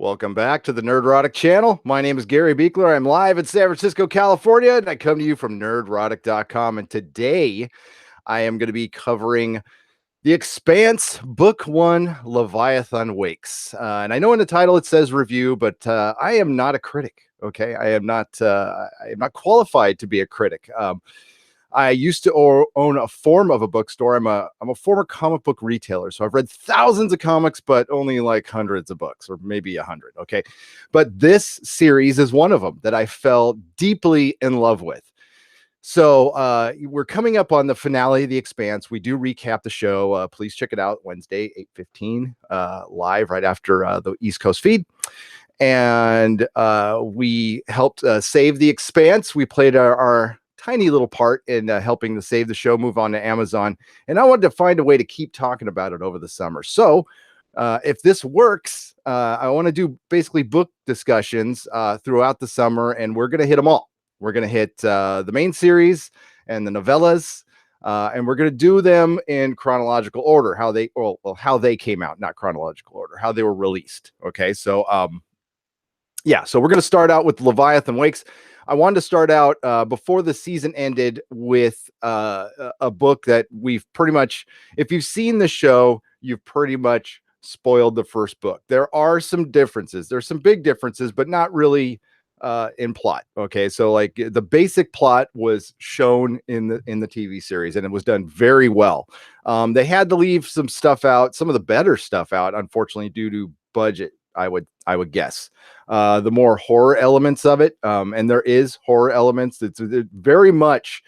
Welcome back to the Nerdrotic channel. My name is Gary Beekler. I'm live in San Francisco, California, and I come to you from nerdrotic.com. And today I am going to be covering The Expanse, Book 1, Leviathan Wakes. And I know in the title it says review, but I am not a critic. Okay, I am not qualified to be a critic. I used to own a form of a bookstore. I'm a former comic book retailer, so I've read thousands of comics, but only like hundreds of books, or maybe 100. Okay, but this series is one of them that I fell deeply in love with. So we're coming up on the finale of The Expanse. We do recap the show. Please check it out Wednesday, 8:15, live right after the East Coast feed. And we helped save The Expanse. We played our tiny little part in helping to save the show, move on to Amazon. And I wanted to find a way to keep talking about it over the summer. So if this works, I want to do basically book discussions throughout the summer, and we're going to hit them all. We're going to hit the main series and the novellas, and we're going to do them in chronological order, how they came out, not chronological order, how they were released. Okay, so so we're going to start out with Leviathan Wakes. I wanted to start out before the season ended with a book that we've pretty much, if you've seen the show, you've pretty much spoiled the first book. There are some differences. There's some big differences, but not really in plot. Okay, so like the basic plot was shown in the TV series, and it was done very well. They had to leave some stuff out, some of the better stuff out, unfortunately, due to budget. I would guess the more horror elements of it, and there is horror elements. It very much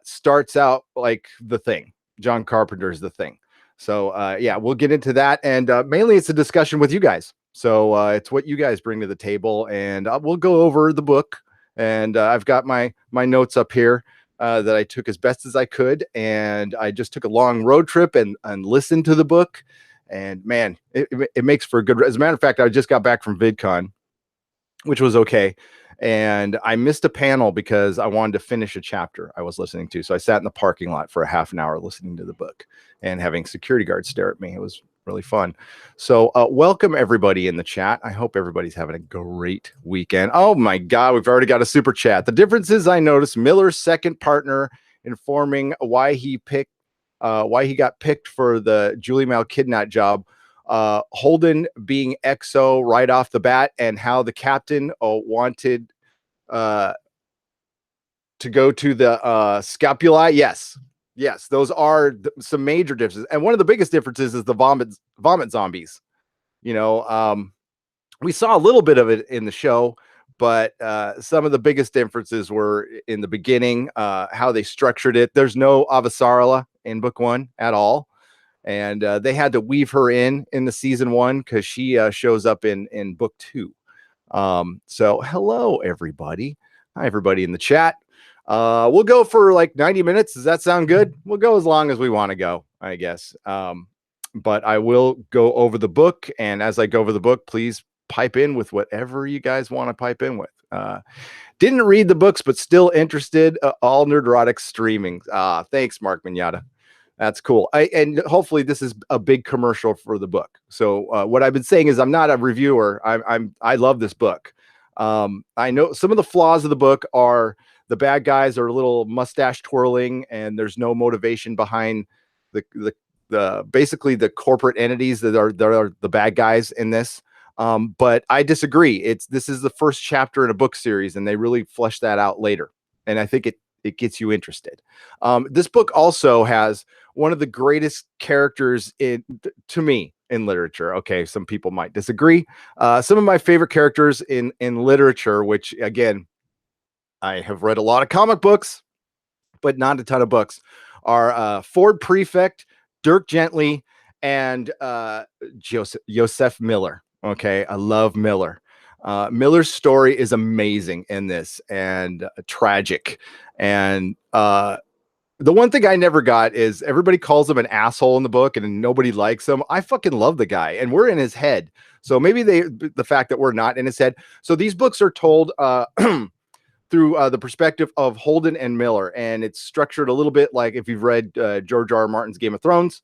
starts out like The Thing. John Carpenter's The Thing. So we'll get into that, and mainly it's a discussion with you guys. So it's what you guys bring to the table, and we'll go over the book. And I've got my notes up here that I took as best as I could, and I just took a long road trip and listened to the book. And man, it makes for a good. As a matter of fact, I just got back from VidCon, which was okay. And I missed a panel because I wanted to finish a chapter I was listening to. So I sat in the parking lot for a half an hour listening to the book and having security guards stare at me. It was really fun. So welcome everybody in the chat. I hope everybody's having a great weekend. Oh my God, we've already got a super chat. The difference is I noticed Miller's second partner informing why he got picked for the Julie Malkidnat job. Holden being XO right off the bat, and how the captain wanted to go to the scapulae. Yes, those are some major differences. And one of the biggest differences is the vomit zombies. You know, we saw a little bit of it in the show, but some of the biggest differences were in the beginning, how they structured it. There's no Avasara in book 1 at all. And they had to weave her in the season 1 because she shows up in book 2. So hello, everybody. Hi, everybody in the chat. We'll go for like 90 minutes. Does that sound good? We'll go as long as we want to go, I guess. But I will go over the book. And as I go over the book, please pipe in with whatever you guys want to pipe in with. Didn't read the books, but still interested. All Nerdrotic streaming. Thanks, Mark Mignata. That's cool. And hopefully this is a big commercial for the book. So what I've been saying is I'm not a reviewer. I love this book. I know some of the flaws of the book are the bad guys are a little mustache twirling, and there's no motivation behind the basically the corporate entities that are the bad guys in this. But I disagree. This is the first chapter in a book series, and they really flesh that out later. And I think it gets you interested. This book also has one of the greatest characters to me in literature. Okay, some people might disagree. Some of my favorite characters in literature, which again, I have read a lot of comic books, but not a ton of books, are Ford Prefect, Dirk Gently, and Joseph Miller. Okay, I love Miller. Miller's story is amazing in this, and tragic. And the one thing I never got is everybody calls him an asshole in the book and nobody likes him. I fucking love the guy, and we're in his head. So maybe the fact that we're not in his head. So these books are told through the perspective of Holden and Miller, and it's structured a little bit like if you've read George R. R. Martin's Game of Thrones.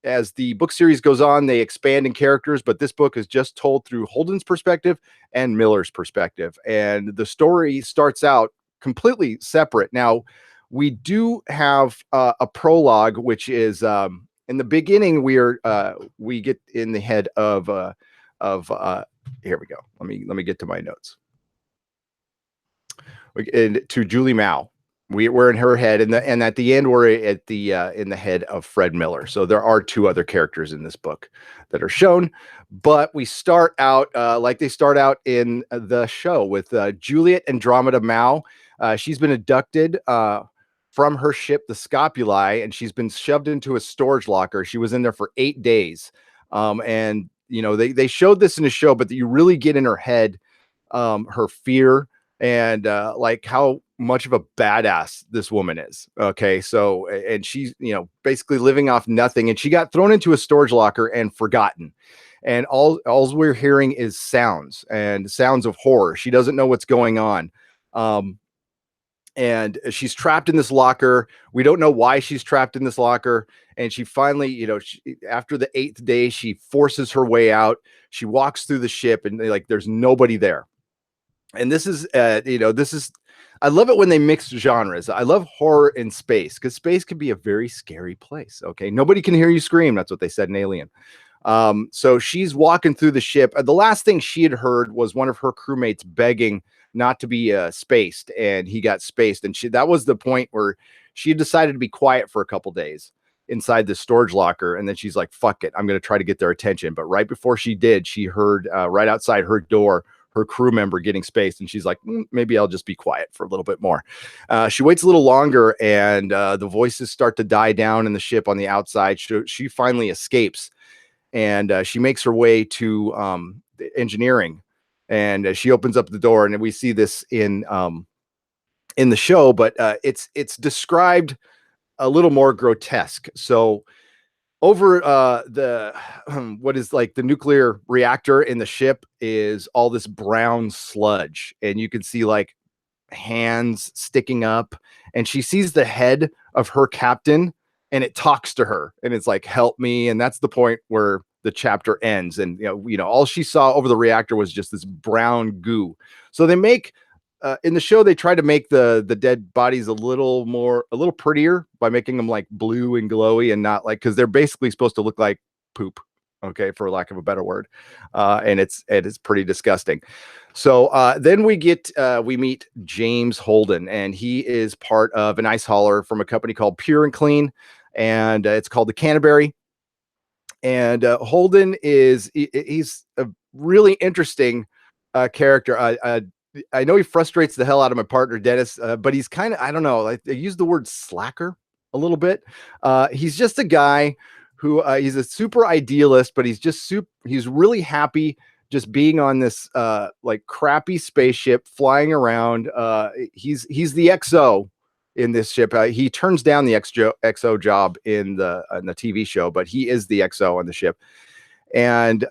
as the book series goes on, they expand in characters, but this book is just told through Holden's perspective and Miller's perspective. And the story starts out completely separate. Now, we do have a prologue, which is in the beginning. We get in the head of here we go. Let me get to my notes. To Julie Mao. We're in her head, and at the end we're at the in the head of Fred Miller. So there are two other characters in this book that are shown, but we start out like they start out in the show with Juliet Andromeda Mao. She's been abducted from her ship, the Scopuli, and she's been shoved into a storage locker. She was in there for 8 days, and they showed this in a show, but you really get in her head, her fear, and like how much of a badass this woman is. Okay, so and she's basically living off nothing, and she got thrown into a storage locker and forgotten, and all we're hearing is sounds of horror. She doesn't know what's going on, and she's trapped in this locker. We don't know why she's trapped in this locker, and she finally, after the 8th day, she forces her way out. She walks through the ship, and there's nobody there. And this is, I love it when they mix genres. I love horror in space, because space can be a very scary place. Okay. Nobody can hear you scream. That's what they said in Alien. So she's walking through the ship. The last thing she had heard was one of her crewmates begging not to be spaced, and he got spaced. And that was the point where she decided to be quiet for a couple days inside the storage locker. And then she's like, fuck it, I'm going to try to get their attention. But right before she did, she heard right outside her door, her crew member getting spaced, and she's like, maybe I'll just be quiet for a little bit more. She waits a little longer, and the voices start to die down in the ship on the outside. She finally escapes, and she makes her way to engineering, and she opens up the door, and we see this in the show, but it's described a little more grotesque. So over what is like the nuclear reactor in the ship is all this brown sludge, and you can see like hands sticking up, and she sees the head of her captain, and it talks to her, and it's like, help me. And that's the point where the chapter ends. And all she saw over the reactor was just this brown goo. So they make in the show, they try to make the dead bodies a little prettier by making them like blue and glowy, and not like, because they're basically supposed to look like poop, okay, for lack of a better word. And it's pretty disgusting. So then we meet James Holden, and he is part of an ice hauler from a company called Pure and Clean, and it's called the Canterbury. And Holden he's a really interesting character. I know he frustrates the hell out of my partner Dennis, but he's kind of, I don't know, I use the word slacker a little bit. He's just a guy who he's a super idealist, but he's really happy just being on this like crappy spaceship flying around. He's the XO in this ship. He turns down the XO job in the TV show, but he is the XO on the ship. And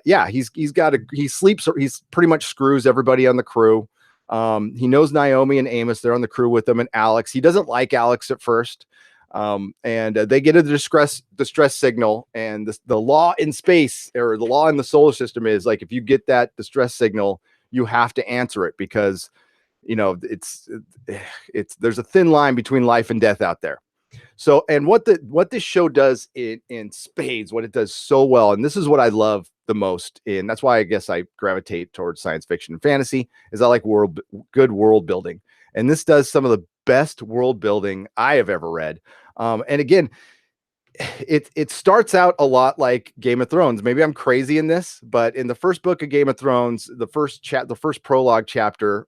he sleeps, he's pretty much screws everybody on the crew. He knows Naomi and Amos, they're on the crew with him, and Alex. He doesn't like Alex at first. And they get a distress signal, and the law in space, or the law in the solar system, is like, if you get that distress signal, you have to answer it, because it's there's a thin line between life and death out there. So, and what this show does in spades, what it does so well, and this is what I love the most, and that's why I guess I gravitate towards science fiction and fantasy, is I like good world building. And this does some of the best world building I have ever read. And again, it starts out a lot like Game of Thrones. Maybe I'm crazy in this, but in the first book of Game of Thrones, the first prologue chapter,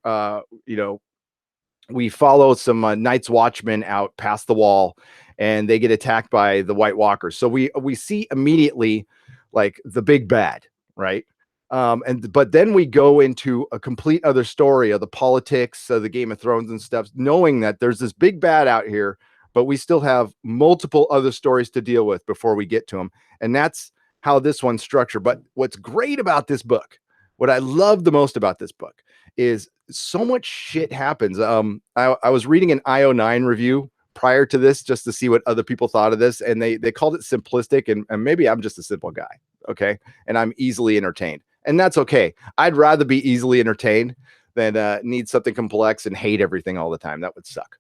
we follow some Night's Watchmen out past the wall, and they get attacked by the White Walkers. So we see immediately like the big bad, right? But then we go into a complete other story of the politics of the Game of Thrones and stuff, knowing that there's this big bad out here, but we still have multiple other stories to deal with before we get to them. And that's how this one's structured. But what's great about this book, what I love the most about this book, is so much shit happens. I was reading an IO9 review prior to this just to see what other people thought of this, and they called it simplistic, and maybe I'm just a simple guy, okay, and I'm easily entertained, and that's okay. I'd rather be easily entertained than need something complex and hate everything all the time. That would suck.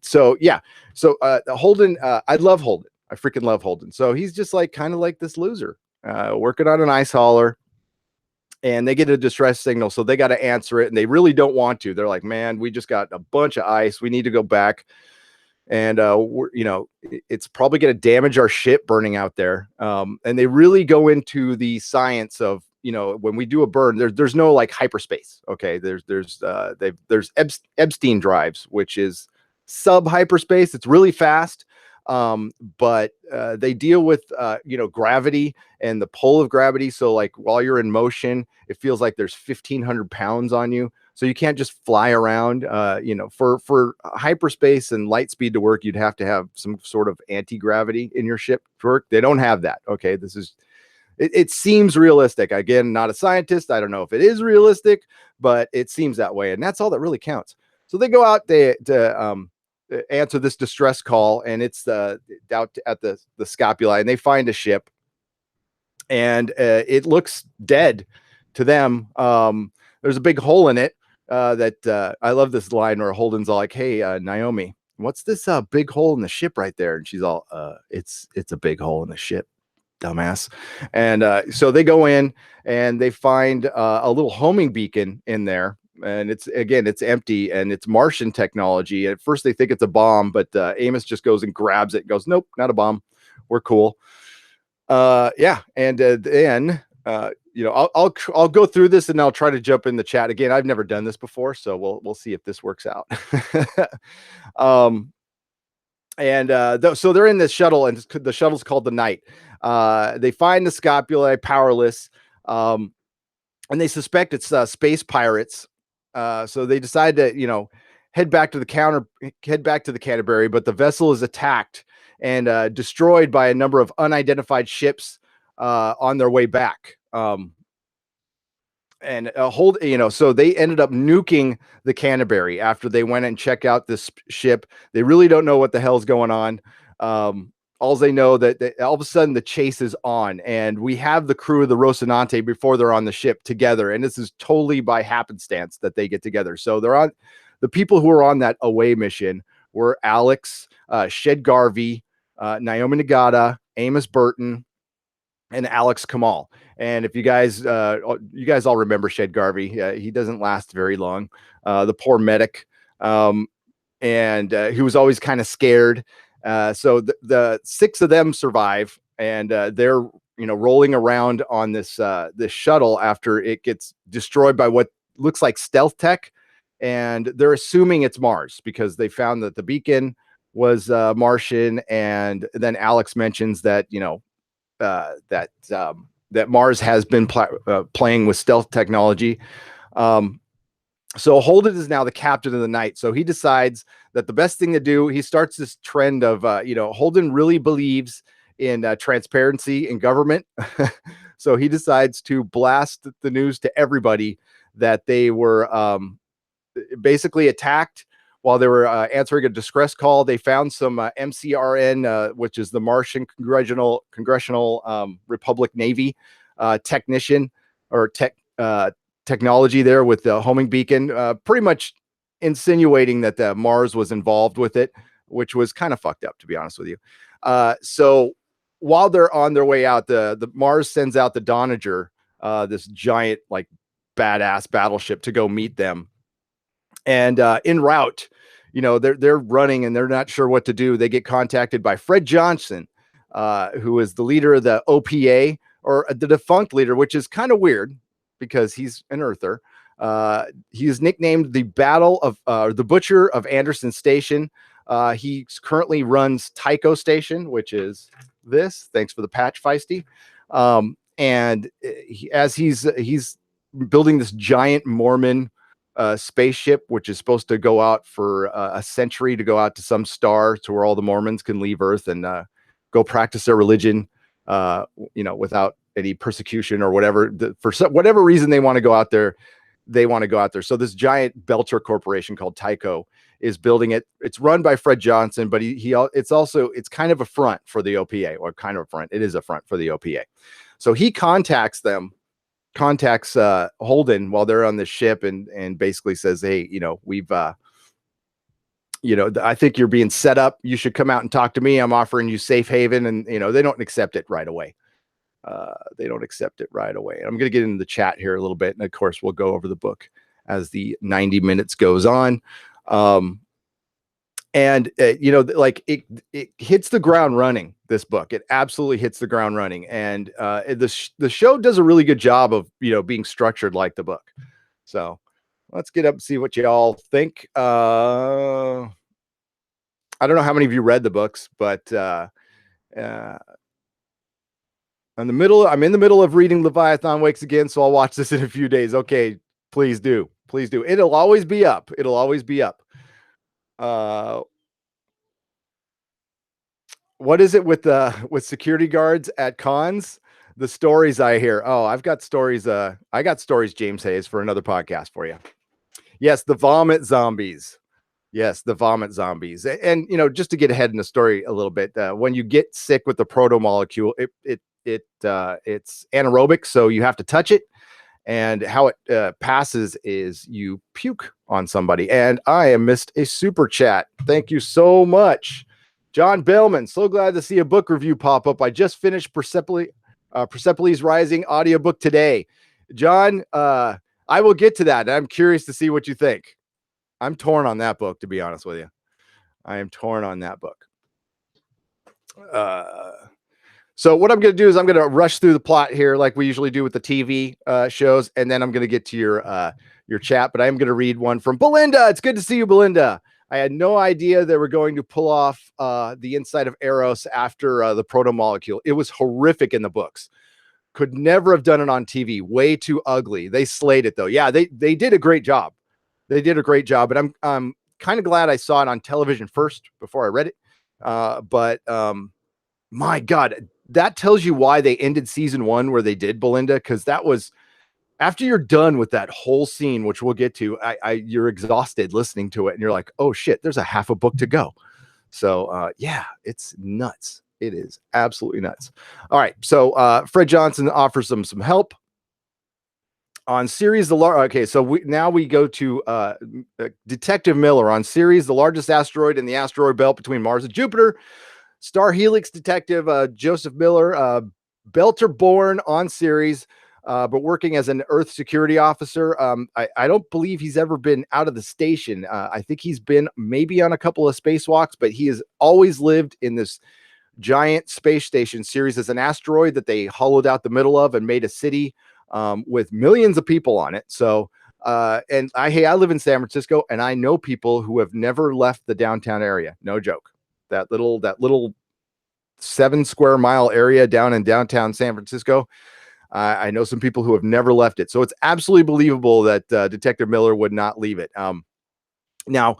So yeah, so Holden, I love Holden. I freaking love Holden. So he's just like kind of like this loser working on an ice hauler, and they get a distress signal, so they got to answer it, and they really don't want to. They're like, man, we just got a bunch of ice, we need to go back, and it's probably going to damage our ship burning out there. And they really go into the science of, when we do a burn, there's no like hyperspace. Okay, there's Epstein drives, which is sub hyperspace. It's really fast, but they deal with gravity and the pull of gravity. So like while you're in motion, it feels like there's 1,500 pounds on you. So you can't just fly around. For hyperspace and light speed to work, you'd have to have some sort of anti-gravity in your ship to work. They don't have that. Okay, it seems realistic. Again, not a scientist. I don't know if it is realistic, but it seems that way, and that's all that really counts. So they go out to answer this distress call, and it's out at the scapula, and they find a ship, and it looks dead to them. There's a big hole in it. That I love this line where Holden's all like, "Hey, Naomi, what's this big hole in the ship right there?" And she's all, "It's a big hole in the ship, dumbass." And so they go in and they find a little homing beacon in there, and it's empty, and it's Martian technology. At first they think it's a bomb, but Amos just goes and grabs it and goes, "Nope, not a bomb. We're cool." Yeah, and then I'll go through this, and I'll try to jump in the chat again. I've never done this before, so we'll see if this works out. So they're in this shuttle, and the shuttle's called the Knight. They find the scapula powerless, and they suspect it's space pirates. So they decide to head back to the Canterbury, but the vessel is attacked and destroyed by a number of unidentified ships on their way back. So they ended up nuking the Canterbury after they went and checked out this ship. They really don't know what the hell's going on. All they know that all of a sudden the chase is on, and we have the crew of the Rocinante before they're on the ship together. And this is totally by happenstance that they get together. So the people who are on that away mission were Alex, Shed Garvey, Naomi Nagata, Amos Burton, and Alex Kamal. And if you guys all remember Shed Garvey, he doesn't last very long. The poor medic, and he was always kind of scared. So the six of them survive, and they're rolling around on this shuttle after it gets destroyed by what looks like stealth tech, and they're assuming it's Mars because they found that the beacon was Martian, and then Alex mentions that that Mars has been playing with stealth technology. So Holden is now the captain of the Knight. So he decides that the best thing to do, he starts this trend of, Holden really believes in transparency in government. So he decides to blast the news to everybody that they were basically attacked while they were answering a distress call. They found some MCRN, which is the Martian Congressional Republic Navy technician or technology there with the homing beacon, pretty much insinuating that the Mars was involved with it, which was kind of fucked up, to be honest with you. So while they're on their way out, the Mars sends out the Donager, this giant, like, badass battleship to go meet them. And en route, they're running and they're not sure what to do. They get contacted by Fred Johnson, who is the leader of the OPA, or the defunct leader, which is kind of weird because he's an Earther. He is nicknamed the the Butcher of Anderson Station. He currently runs Tycho Station, which is this. Thanks for the patch, Feisty. And he's building this giant Mormon spaceship, which is supposed to go out for a century, to go out to some star to where all the Mormons can leave Earth and go practice their religion, without any persecution or whatever. For whatever reason they want to go out there, So this giant Belcher corporation called Tycho is building it. It's run by Fred Johnson, but it's kind of a front for the OPA, or kind of a front. It is a front for the OPA. So he contacts Holden while they're on the ship, and basically says, hey, we've I think you're being set up. You should come out and talk to me. I'm offering you safe haven. And, they don't accept it right away. I'm going to get into the chat here a little bit. And of course, we'll go over the book as the 90 minutes goes on. It hits the ground running, this book. It absolutely hits the ground running. And the show does a really good job of, being structured like the book. So let's get up and see what y'all think. I don't know how many of you read the books, but I'm in the middle of reading Leviathan Wakes again, so I'll watch this in a few days. Okay, please do. It'll always be up. What is it with security guards at cons? The stories I hear. Oh, I've got stories. I got stories, James Hayes, for another podcast for you. Yes, the vomit zombies. And just to get ahead in the story a little bit, when you get sick with the Proto Molecule, it's anaerobic, so you have to touch it. And how it passes is you puke on somebody. And I have missed a super chat. Thank you so much, John Bellman. So glad to see a book review pop up. I just finished Persepolis Rising audiobook today. John, I will get to that. I'm curious to see what you think. I'm torn on that book, to be honest with you. I am torn on that book. So what I'm going to do is I'm going to rush through the plot here like we usually do with the TV shows, and then I'm going to get to your chat, but I am going to read one from Belinda. It's good to see you, Belinda. I had no idea they were going to pull off the inside of Eros after the Proto Molecule. It was horrific in the books. Could never have done it on TV. Way too my they slayed it, though. Yeah, they did a great job. But I'm kind of glad I saw it on television first before I read it. But my God, that tells you why they ended season 1 where they did, Belinda, because that was after you're done with that whole scene, which we'll get to. You're exhausted listening to it, and you're like, oh shit, there's a half a book to go. So yeah, it's nuts. It is absolutely nuts. All right, so Fred Johnson offers them some help on Ceres. Okay, so we go to Detective Miller on Ceres, the largest asteroid in the asteroid belt between Mars and Jupiter. Star Helix detective Joseph Miller, Belter born on Ceres, but working as an Earth security officer. I don't believe he's ever been out of the station. I think he's been maybe on a couple of spacewalks, but he has always lived in this giant space station. Ceres is an asteroid that they hollowed out the middle of and made a city with millions of people on it. So, I live in San Francisco, and I know people who have never left the downtown area. No joke. That little 7 square mile area down in downtown San Francisco. I know some people who have never left it. So it's absolutely believable that Detective Miller would not leave it. Now,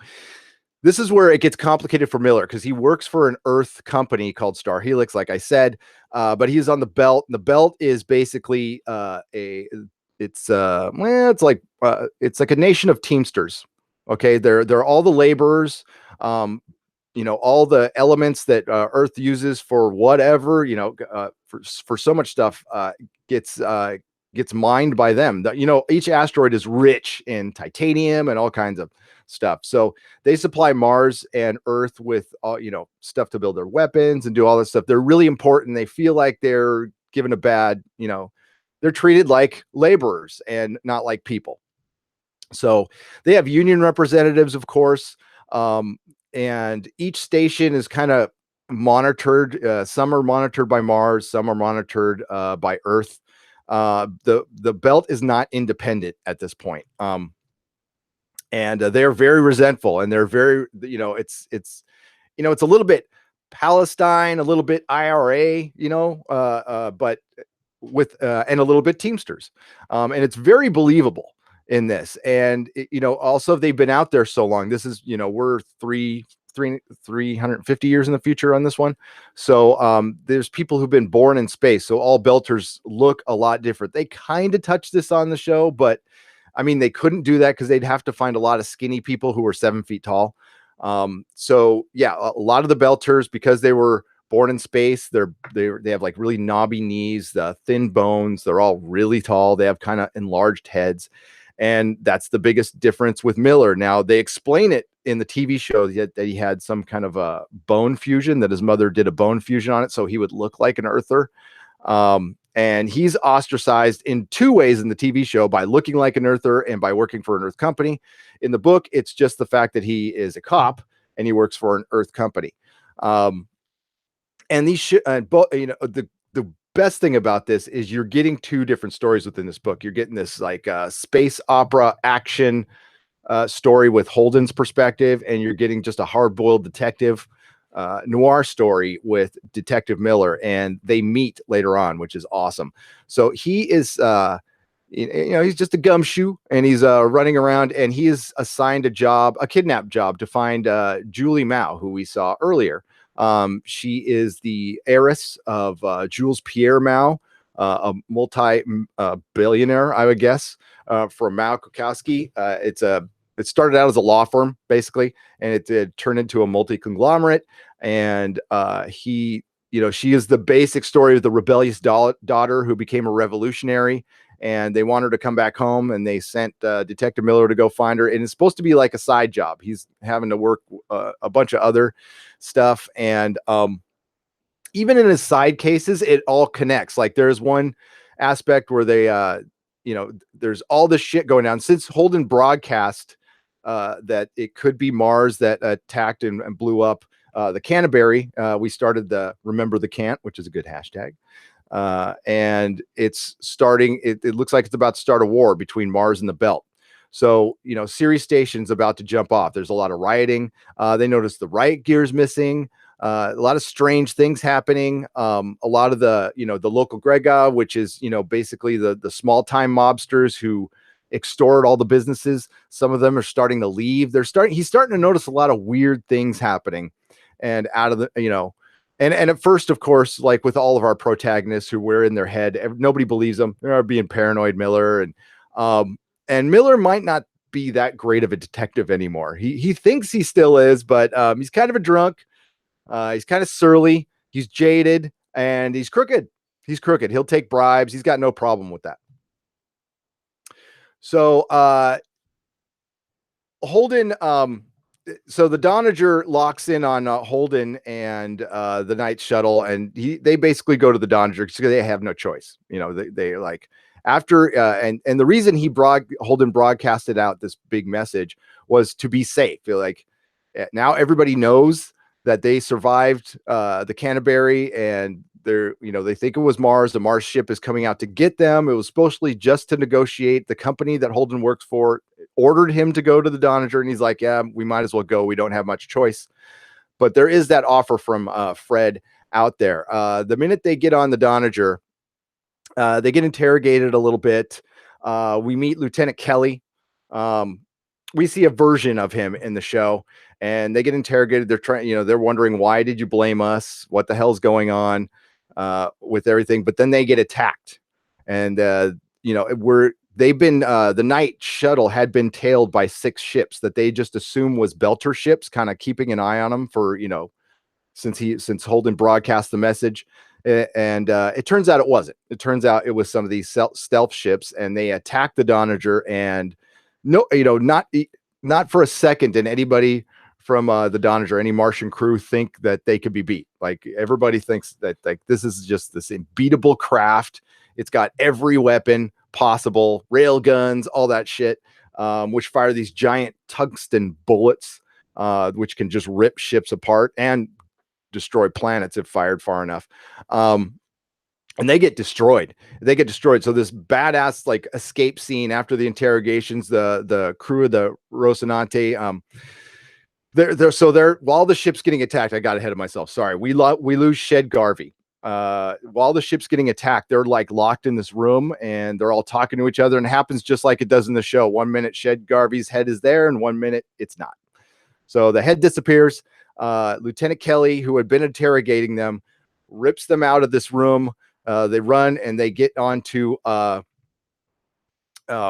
this is where it gets complicated for Miller, because he works for an Earth company called Star Helix, like I said, but he's on the belt. And the belt is basically it's like a nation of teamsters. Okay, they're all the laborers. All the elements that Earth uses for whatever, for so much stuff gets mined by them. Each asteroid is rich in titanium and all kinds of stuff. So they supply Mars and Earth with all, stuff to build their weapons and do all this stuff. They're really important. They feel like they're given a bad, they're treated like laborers and not like people. So they have union representatives, of course. And each station is kind of monitored. Some are monitored by Mars, some are monitored by Earth. The belt is not independent at this point. And they're very resentful, and they're very, it's a little bit Palestine, a little bit IRA, but with and a little bit Teamsters. And it's very believable in this. And also they've been out there so long. This is, we're 350 years in the future on this one. So there's people who've been born in space. So all Belters look a lot different. They kind of touch this on the show, but I mean, they couldn't do that because they'd have to find a lot of skinny people who were 7 feet tall. So yeah, a lot of the Belters, because they were born in space, they have like really knobby knees, thin bones. They're all really tall. They have kind of enlarged heads, and that's the biggest difference with Miller. Now they explain it in the TV show that he had some kind of a bone fusion, that his mother did a bone fusion on it, so he would look like an Earther. And he's ostracized in two ways in the TV show: by looking like an Earther and by working for an Earth company. In the book, it's just the fact that he is a cop and he works for an Earth company. And these the best thing about this is you're getting two different stories within this book. You're getting this like space opera action story with Holden's perspective, and you're getting just a hard-boiled detective noir story with Detective Miller, and they meet later on, which is awesome. So he is he's just a gumshoe, and he's running around, and he is assigned a kidnap job, to find Julie Mao, who we saw earlier. She is the heiress of Jules Pierre Mao, a multi-billionaire, I would guess, for Mao Kukowski. It started out as a law firm, basically, and it turned into a multi-conglomerate. And she is the basic story of the rebellious daughter who became a revolutionary, and they want her to come back home, and they sent Detective Miller to go find her. And it's supposed to be like a side job. He's having to work a bunch of other stuff, and even in his side cases, it all connects. Like there's one aspect where they there's all this shit going down since Holden broadcast that it could be Mars that attacked and blew up the Canterbury. We started the Remember the Cant, which is a good hashtag. And it's starting, it looks like it's about to start a war between Mars and the Belt. So, Sirius Station's about to jump off. There's a lot of rioting. They noticed the riot gear's missing. A lot of strange things happening. A lot of the local Grega, which is, basically the small time mobsters who extort all the businesses. Some of them are starting to leave. He's starting to notice a lot of weird things happening, and out of the, and at first, of course, like with all of our protagonists who we're in their head, nobody believes them. They're being paranoid, Miller. And Miller might not be that great of a detective anymore. He thinks he still is, but he's kind of a drunk. He's kind of surly. He's jaded, and he's crooked. He'll take bribes. He's got no problem with that. So Holden, so the Donager locks in on Holden and the night shuttle, and they basically go to the Donager because they have no choice. They like after and the reason Holden broadcasted out this big message was to be safe. Like now everybody knows that they survived the Canterbury, and they think it was Mars. The Mars ship is coming out to get them. It was supposedly just to negotiate. The company that Holden works for ordered him to go to the Donager, and he's like, yeah, we might as well go. We don't have much choice. But there is that offer from Fred out there. The minute they get on the Donager, they get interrogated a little bit. We meet Lieutenant Kelly. We see a version of him in the show, and they get interrogated. They're trying, they're wondering, why did you blame us? What the hell's going on with everything? But then they get attacked, and they've been the night shuttle had been tailed by 6 ships that they just assumed was Belter ships, kind of keeping an eye on them for since Holden broadcast the message. And it turns out it wasn't. It turns out it was some of these stealth ships, and they attacked the Donager. And not for a second did anybody from the Donager, any Martian crew, think that they could be beat. Like everybody thinks that like this is just this unbeatable craft. It's got every weapon possible, rail guns, all that shit, which fire these giant tungsten bullets, which can just rip ships apart and destroy planets if fired far enough. And they get destroyed. So this badass like escape scene after the interrogations, the crew of the Rocinante, while the ship's getting attacked, I got ahead of myself. Sorry. We lose Shed Garvey. While the ship's getting attacked, they're like locked in this room, and they're all talking to each other, and it happens just like it does in the show. 1 minute Shed Garvey's head is there, and 1 minute it's not. So the head disappears. Lieutenant Kelly, who had been interrogating them, rips them out of this room. They run, and they get onto I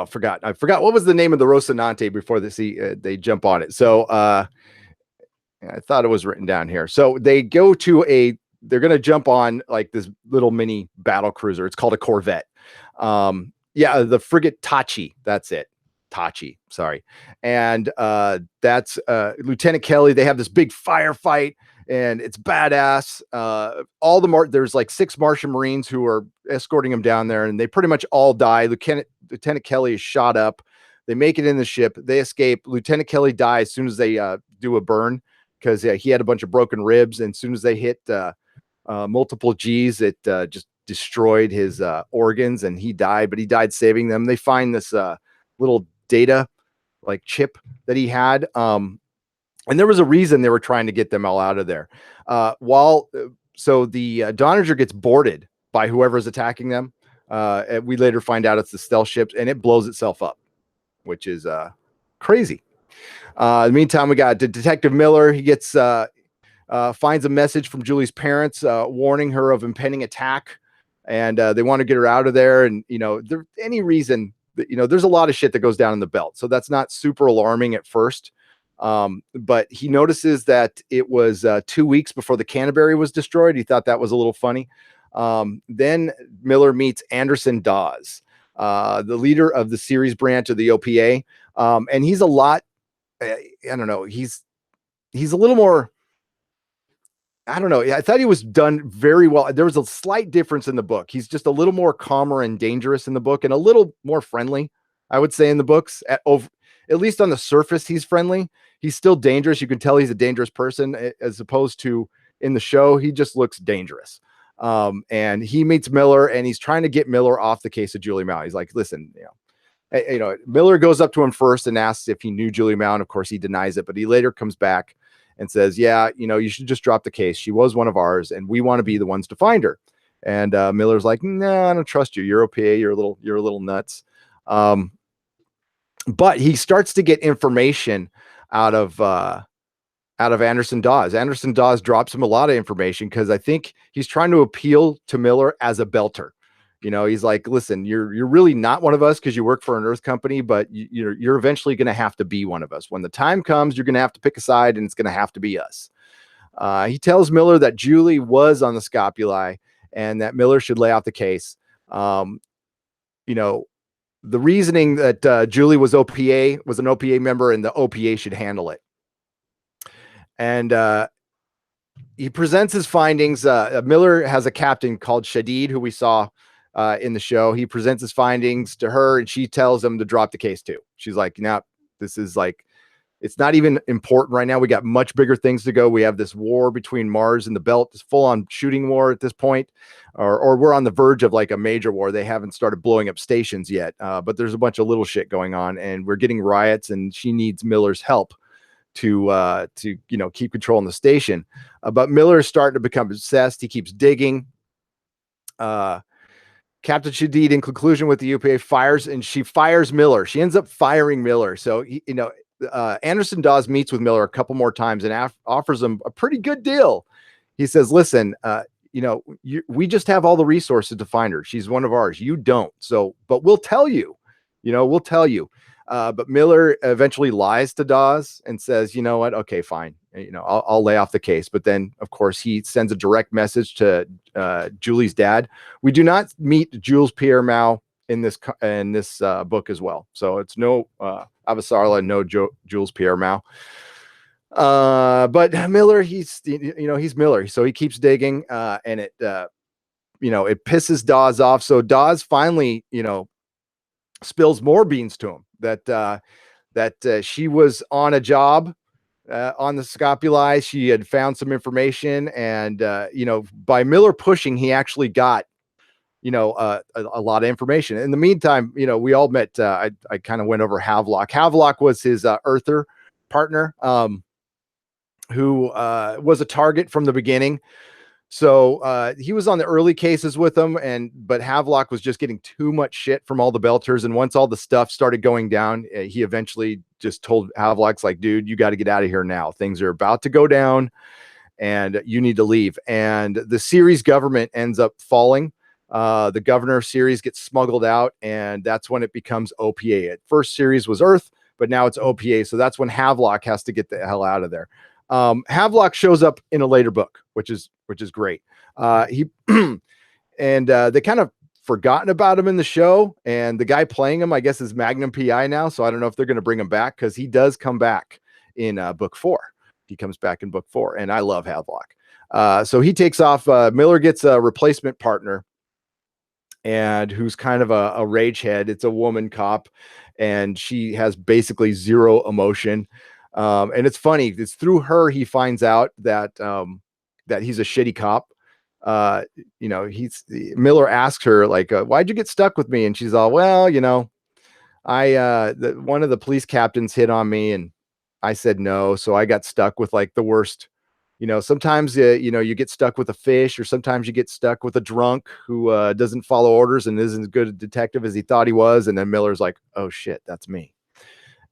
forgot what was the name of the Rocinante before they jump on it. So I thought it was written down here. So they go to they're going to jump on like this little mini battle cruiser. It's called a Corvette. Yeah, the frigate Tachi. That's it. Tachi, sorry. And that's Lieutenant Kelly. They have this big firefight and it's badass. There's like 6 Martian Marines who are escorting him down there, and they pretty much all die. Lieutenant Kelly is shot up. They make it in the ship. They escape. Lieutenant Kelly dies as soon as they do a burn, because he had a bunch of broken ribs. And as soon as they hit multiple G's, it just destroyed his organs, and he died. But he died saving them. They find this little data like chip that he had. And there was a reason they were trying to get them all out of there. So the Donnager gets boarded by whoever's attacking them. And we later find out it's the stealth ship, and it blows itself up, which is crazy. In the meantime, we got Detective Miller. He gets finds a message from Julie's parents warning her of impending attack, and they want to get her out of there. And there's a lot of shit that goes down in the belt, so that's not super alarming at first. But he notices that it was 2 weeks before the Canterbury was destroyed. He thought that was a little funny. Then Miller meets Anderson Dawes, the leader of the series branch of the OPA. And he's a lot, I don't know, he's a little more, I don't know. I thought he was done very well. There was a slight difference in the book. He's just a little more calmer and dangerous in the book, and a little more friendly, I would say, in the books. At least on the surface, he's friendly. He's still dangerous. You can tell he's a dangerous person, as opposed to in the show, he just looks dangerous. And he meets Miller, and he's trying to get Miller off the case of Julie Mao. He's like, listen, Miller goes up to him first and asks if he knew Julie Mao. And of course he denies it, but he later comes back and says, yeah, you should just drop the case. She was one of ours, and we want to be the ones to find her. And Miller's like, no, I don't trust you. You're OPA. You're a little nuts. But he starts to get information out of Anderson Dawes. Anderson Dawes drops him a lot of information, because I think he's trying to appeal to Miller as a belter. He's like, listen, you're really not one of us because you work for an Earth company, but you're eventually going to have to be one of us. When the time comes, you're going to have to pick a side, and it's going to have to be us. He tells Miller that Julie was on the Scopuli, and that Miller should lay off the case. The reasoning that Julie was an OPA member, and the OPA should handle it. And he presents his findings. Miller has a captain called Shadid, who we saw in the show. He presents his findings to her, and she tells him to drop the case too. She's like, "Now, this is like, it's not even important right now. We got much bigger things to go. We have this war between Mars and the Belt, this full-on shooting war at this point, or we're on the verge of like a major war. They haven't started blowing up stations yet, but there's a bunch of little shit going on, and we're getting riots, and she needs Miller's help to keep controlling the station." But Miller is starting to become obsessed. He keeps digging. Captain Shadid, in conclusion with the UPA, she fires Miller. She ends up firing Miller. So Anderson Dawes meets with Miller a couple more times and offers him a pretty good deal. He says, listen, we just have all the resources to find her. She's one of ours. You don't. But we'll tell you. But Miller eventually lies to Dawes and says, you know what? Okay, fine. I'll lay off the case. But then, of course, he sends a direct message to Julie's dad. We do not meet Jules Pierre Mao in this book as well. So it's no Avasara, no Jules Pierre Mao. But Miller, he's Miller. So he keeps digging, and it pisses Dawes off. So Dawes finally, spills more beans to him that she was on a job on the Scopuli. She had found some information, and by Miller pushing, he actually got a lot of information. In the meantime, we all met. I kind of went over Havelock. Havelock was his Earther partner, who was a target from the beginning. So he was on the early cases with them, but Havelock was just getting too much shit from all the Belters. And once all the stuff started going down, he eventually just told Havelock's like, dude, you got to get out of here now. Things are about to go down, and you need to leave. And the Ceres government ends up falling. The governor of Ceres gets smuggled out, and that's when it becomes OPA. At first, Ceres was Earth, but now it's OPA. So that's when Havelock has to get the hell out of there. Havelock shows up in a later book, which is great. He and they kind of forgotten about him in the show, and the guy playing him, I guess, is Magnum PI now. So I don't know if they're going to bring him back, because he does come back in book 4. He comes back in book 4, and I love Havelock. So he takes off. Miller gets a replacement partner, and who's kind of a rage head. It's a woman cop, and she has basically zero emotion. And it's funny, it's through her he finds out that that he's a shitty cop. Miller asks her, like, why'd you get stuck with me? And she's all, well, one of the police captains hit on me, and I said no, so I got stuck with like the worst. Sometimes you get stuck with a fish, or sometimes you get stuck with a drunk who doesn't follow orders and isn't as good a detective as he thought he was. And then Miller's like, oh shit, that's me.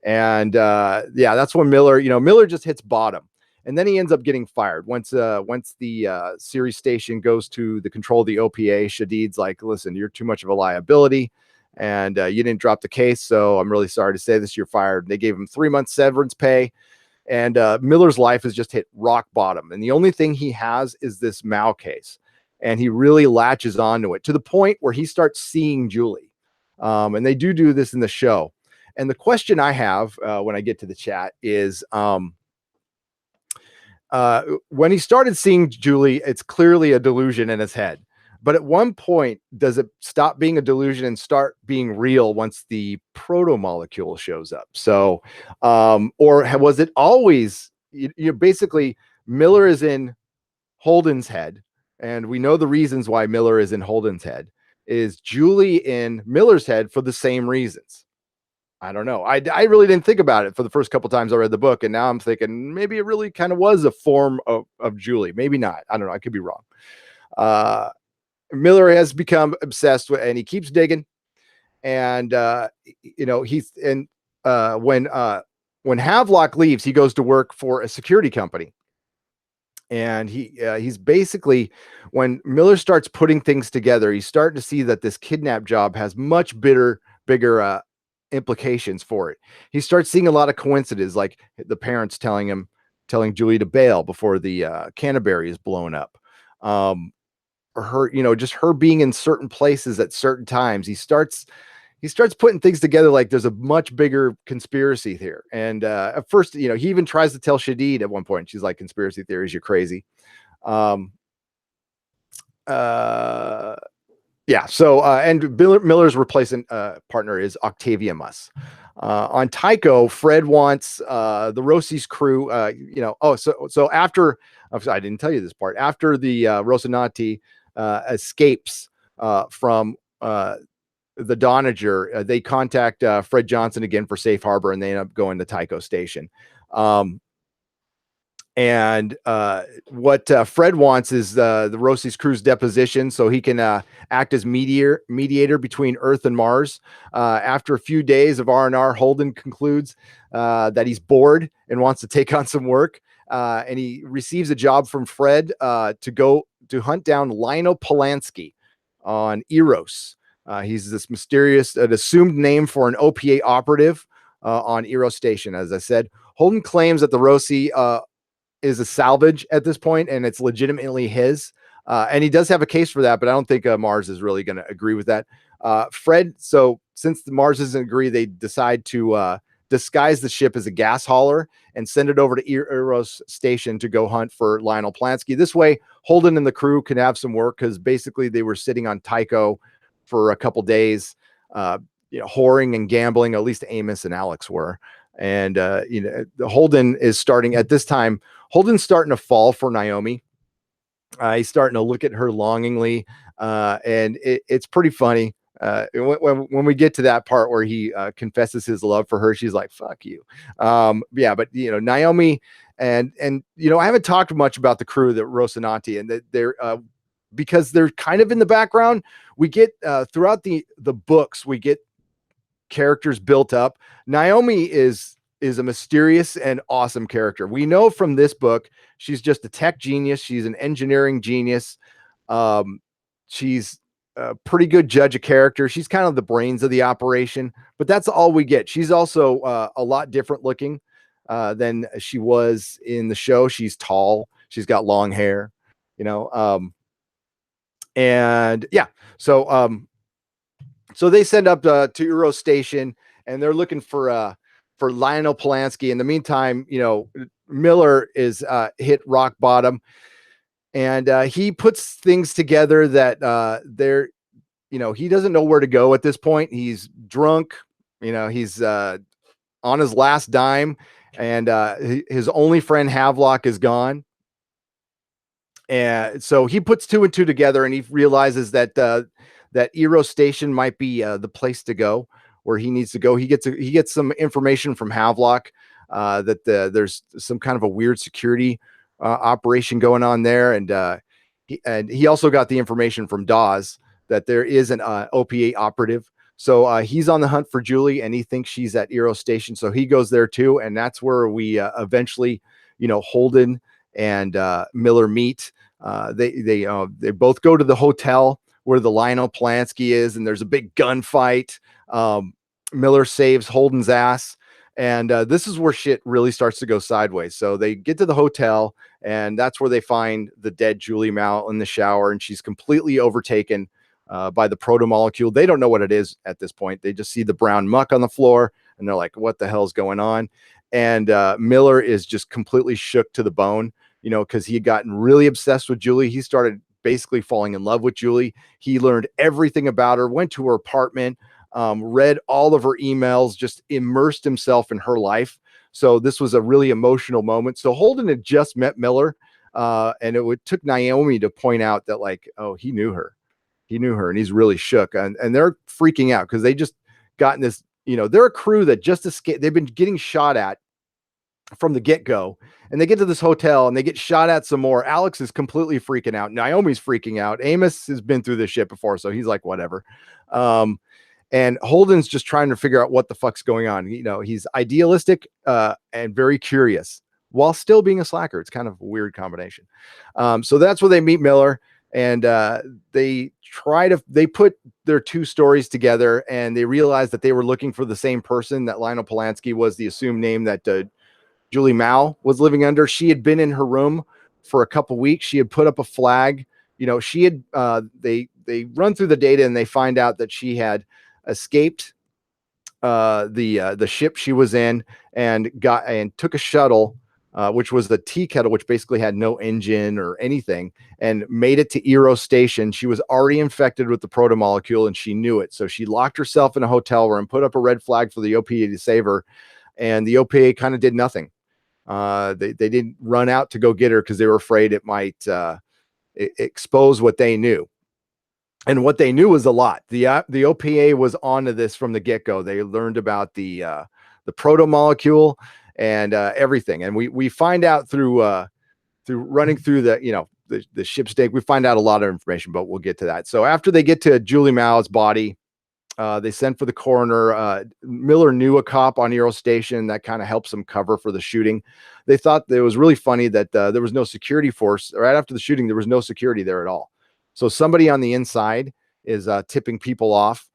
And that's when Miller just hits bottom. And then he ends up getting fired once the series station goes to the control of the OPA. Shadid's like, listen, you're too much of a liability, and you didn't drop the case, so I'm really sorry to say this, you're fired. And they gave him 3 months severance pay, and Miller's life has just hit rock bottom, and the only thing he has is this Mao case, and he really latches onto it to the point where he starts seeing Julie. And they do this in the show. And the question I have when I get to the chat is, when he started seeing Julie, it's clearly a delusion in his head. But at one point, does it stop being a delusion and start being real once the Proto Molecule shows up? So, or was it always, basically Miller is in Holden's head, and we know the reasons why Miller is in Holden's head. Is Julie in Miller's head for the same reasons? I don't know. I really didn't think about it for the first couple times I read the book, and now I'm thinking maybe it really kind of was a form of Julie. Maybe not. I don't know. I could be wrong. Miller has become obsessed with, and he keeps digging. And when Havelock leaves, he goes to work for a security company. And he's basically, when Miller starts putting things together, he's starting to see that this kidnap job has much bigger implications for it. He starts seeing a lot of coincidences, like the parents telling Julie to bail before the Canterbury is blown up. Or her, just her being in certain places at certain times. He starts putting things together like there's a much bigger conspiracy here. And at first, he even tries to tell Shadid at one point. She's like, conspiracy theories, you're crazy. So and Miller's replacement partner is Octavia Muss. On Tycho, Fred wants the Rossi's crew. So after, I didn't tell you this part. After the Rocinante escapes from the Donager, they contact Fred Johnson again for safe harbor, and they end up going to Tycho Station. And what Fred wants is the Rossi's crew's deposition, so he can act as mediator between Earth and Mars. After a few days of R&R, Holden concludes that he's bored and wants to take on some work. And he receives a job from Fred to go to hunt down Lionel Polanski on Eros. He's this mysterious, an assumed name for an OPA operative on Eros Station. As I said, Holden claims that the Rossi is a salvage at this point, and it's legitimately his. And he does have a case for that, but I don't think Mars is really going to agree with that. Fred, so since the Mars doesn't agree, they decide to disguise the ship as a gas hauler and send it over to Eros Station to go hunt for Lionel Polanski. This way, Holden and the crew can have some work, because basically they were sitting on Tycho for a couple days, whoring and gambling. At least Amos and Alex were. And Holden is starting at this time. Holden's starting to fall for Naomi. He's starting to look at her longingly, and it's pretty funny. When we get to that part where he confesses his love for her, she's like, "Fuck you." But Naomi and I haven't talked much about the crew, the Rocinante, and that they're because they're kind of in the background. We get throughout the books, we get characters built up. Naomi is a mysterious and awesome character. We know from this book, she's just a tech genius. She's an engineering genius. She's a pretty good judge of character. She's kind of the brains of the operation, but that's all we get. She's also a lot different looking. than she was in the show. She's tall. She's got long hair, you know. And yeah, so so they send up to Euro Station, and they're looking for Lionel Polanski. In the meantime, you know, Miller is hit rock bottom, and he puts things together that they're, you know, he doesn't know where to go at this point. He's drunk, you know, he's on his last dime, and his only friend Havelock is gone. And so he puts two and two together, and he realizes that that Eero Station might be the place to go, where he needs to go. He gets some information from Havelock that there's some kind of a weird security operation going on there, and he also got the information from Dawes that there is an OPA operative. So he's on the hunt for Julie, and he thinks she's at Eero Station. So he goes there too, and that's where we eventually, you know, Holden and Miller meet. They both go to the hotel where the Lionel Polanski is, and there's a big gunfight. Miller saves Holden's ass, and this is where shit really starts to go sideways. So they get to the hotel, and that's where they find the dead Julie Mao in the shower, and she's completely overtaken by the Proto Molecule. They don't know what it is at this point. They just see the brown muck on the floor, and they're like, "What the hell's going on?" And Miller is just completely shook to the bone, you know, because he had gotten really obsessed with Julie. He started basically falling in love with Julie. He learned everything about her, went to her apartment, read all of her emails, just immersed himself in her life. So this was a really emotional moment. So Holden had just met Miller, and took Naomi to point out that, like, oh, he knew her. He knew her, and he's really shook. And they're freaking out because they just gotten this, you know, they're a crew that just escaped. They've been getting shot at from the get-go, and they get to this hotel and they get shot at some more. Alex is completely freaking out. Naomi's freaking out. Amos has been through this shit before, so he's like, whatever. And Holden's just trying to figure out what the fuck's going on. You know, he's idealistic and very curious while still being a slacker. It's kind of a weird combination. So that's where they meet Miller, and they put their two stories together, and they realized that they were looking for the same person. That Lionel Polanski was the assumed name that Julie Mao was living under. She had been in her room for a couple weeks. She had put up a flag. You know, she had they run through the data, and they find out that she had escaped the ship she was in, and took a shuttle, which was the tea kettle, which basically had no engine or anything, and made it to Eero Station. She was already infected with the Proto Molecule, and she knew it. So she locked herself in a hotel room, put up a red flag for the OPA to save her, and the OPA kind of did nothing. They didn't run out to go get her because they were afraid it might expose what they knew. And what they knew was a lot. The OPA was onto this from the get-go. They learned about the Proto Molecule and everything. And we find out through running through the ship's deck, we find out a lot of information, but we'll get to that. So after they get to Julie Mao's body, they sent for the coroner. Miller knew a cop on Eero Station. That kind of helps them cover for the shooting. They thought that it was really funny that there was no security force. Right after the shooting, there was no security there at all. So somebody on the inside is tipping people off.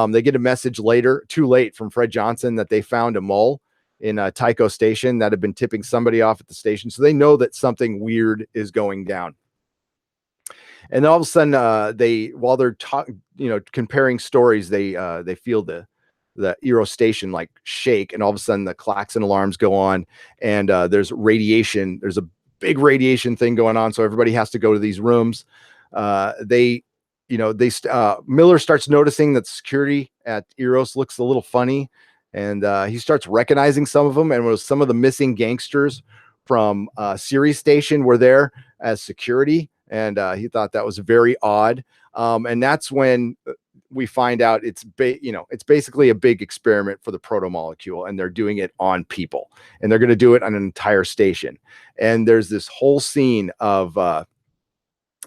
They get a message later, too late, from Fred Johnson that they found a mole in Tycho Station that had been tipping somebody off at the station. So they know that something weird is going down. And then all of a sudden, while they're talking, you know, comparing stories, they feel the Eero Station like shake, and all of a sudden the klaxon alarms go on, and there's radiation. There's a big radiation thing going on, so everybody has to go to these rooms. Miller starts noticing that security at Eros looks a little funny, and he starts recognizing some of them, and was some of the missing gangsters from Ceres Station were there as security, and he thought that was very odd. And that's when we find out it's basically a big experiment for the Proto Molecule, and they're doing it on people, and they're going to do it on an entire station. And there's this whole scene of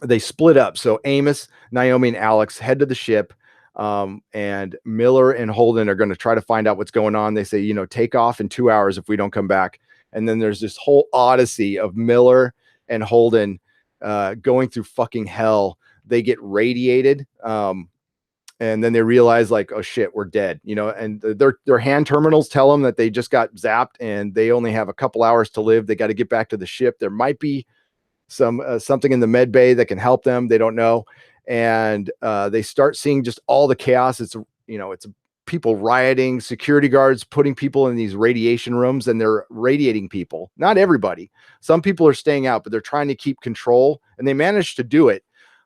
they split up. So Amos, Naomi, and Alex head to the ship, and Miller and Holden are going to try to find out what's going on. They say, you know, take off in 2 hours if we don't come back. And then there's this whole odyssey of Miller and Holden going through fucking hell. They get radiated, and and then they realize like, oh shit, we're dead, and their hand terminals tell them that they just got zapped and they only have a couple hours to live. They got to get back to the ship. There might be something in the med bay that can help them. They don't know. And they start seeing just all the chaos. It's people rioting, security guards putting people in these radiation rooms, and they're radiating people. Not everybody. Some people are staying out, but they're trying to keep control, and they managed to do it.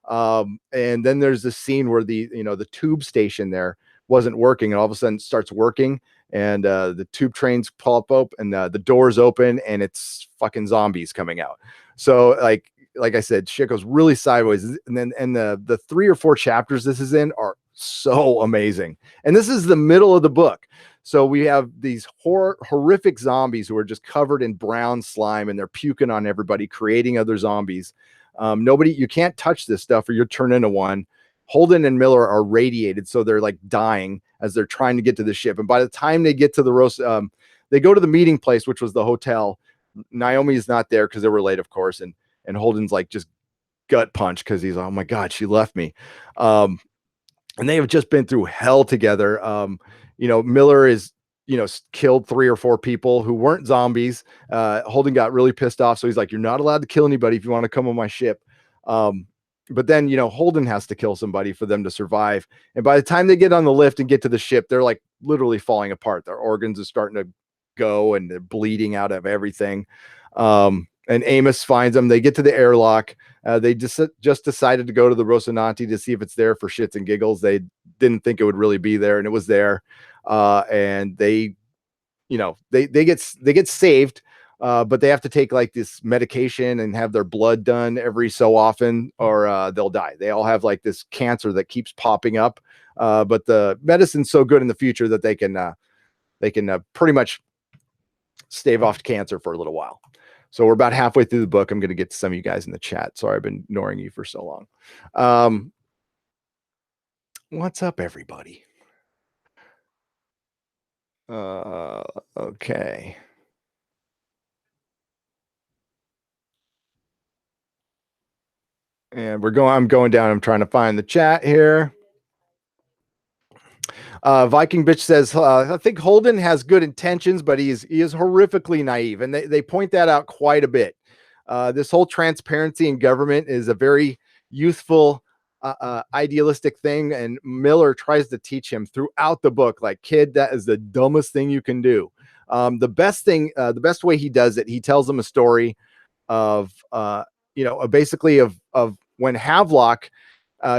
And then there's this scene where the tube station there wasn't working, and all of a sudden it starts working, and the tube trains pop up, and the doors open, and it's fucking zombies coming out. So like I said, shit goes really sideways. And then the 3 or 4 chapters this is in are so amazing. And this is the middle of the book. So we have these horrific zombies who are just covered in brown slime, and they're puking on everybody, creating other zombies. You can't touch this stuff or you'll turn into one. Holden and Miller are radiated, so they're like dying as they're trying to get to the ship. And by the time they get to they go to the meeting place, which was the hotel. Naomi is not there because they were late, of course. And Holden's like just gut punch because he's like, oh my God, she left me. And they have just been through hell together. Miller is, killed 3 or 4 people who weren't zombies. Holden got really pissed off. So he's like, you're not allowed to kill anybody if you want to come on my ship. But then, Holden has to kill somebody for them to survive. And by the time they get on the lift and get to the ship, they're like literally falling apart. Their organs are starting to go and they're bleeding out of everything. And Amos finds them. They get to the airlock. They just decided to go to the Rocinante to see if it's there for shits and giggles. They didn't think it would really be there, and it was there. And they get saved, but they have to take like this medication and have their blood done every so often, or they'll die. They all have like this cancer that keeps popping up, but the medicine's so good in the future that they can pretty much stave off cancer for a little while. So we're about halfway through the book. I'm going to get to some of you guys in the chat. Sorry, I've been ignoring you for so long. What's up, everybody? Okay. And I'm going down. I'm trying to find the chat here. Viking bitch says, I think Holden has good intentions, but he is horrifically naive. And they point that out quite a bit. This whole transparency in government is a very youthful, idealistic thing. And Miller tries to teach him throughout the book, like, kid, that is the dumbest thing you can do. The best way he does it, he tells them a story of, basically of when Havelock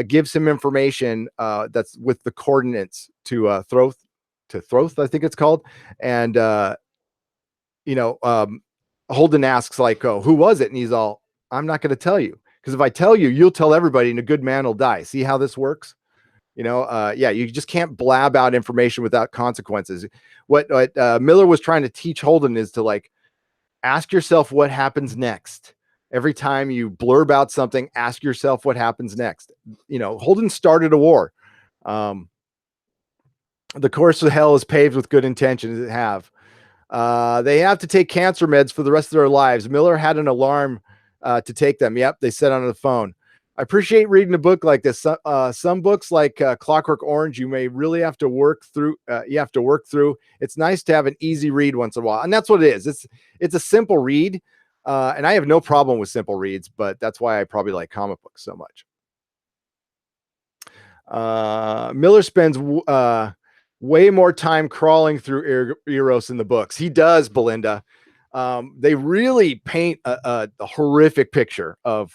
gives him information that's with the coordinates to Throth, I think it's called. And, Holden asks like, oh, who was it? And he's all, I'm not going to tell you, because if I tell you, you'll tell everybody and a good man will die. See how this works? You just can't blab out information without consequences. What Miller was trying to teach Holden is to like, ask yourself what happens next. Every time you blurb out something, ask yourself what happens next. Holden started a war. The course of hell is paved with good intentions. They have to take cancer meds for the rest of their lives. Miller had an alarm to take them. Yep, they said on the phone. I appreciate reading a book like this. Some books like Clockwork Orange, you may really have to work through. It's nice to have an easy read once in a while, and that's what it is. It's a simple read, and I have no problem with simple reads, but that's why I probably like comic books so much. Miller spends way more time crawling through Eros in the books. He does, Belinda. They really paint a horrific picture of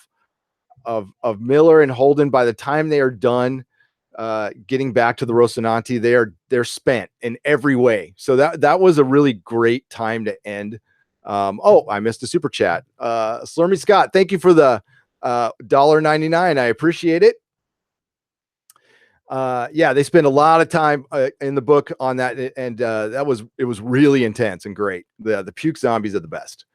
Miller and Holden. By the time they are done getting back to the Rocinante, they're spent in every way. So that was a really great time to end. I missed a super chat. Slurmy Scott, thank you for the $1.99. I appreciate it. They spend a lot of time in the book on that, and it was really intense and great. The puke zombies are the best.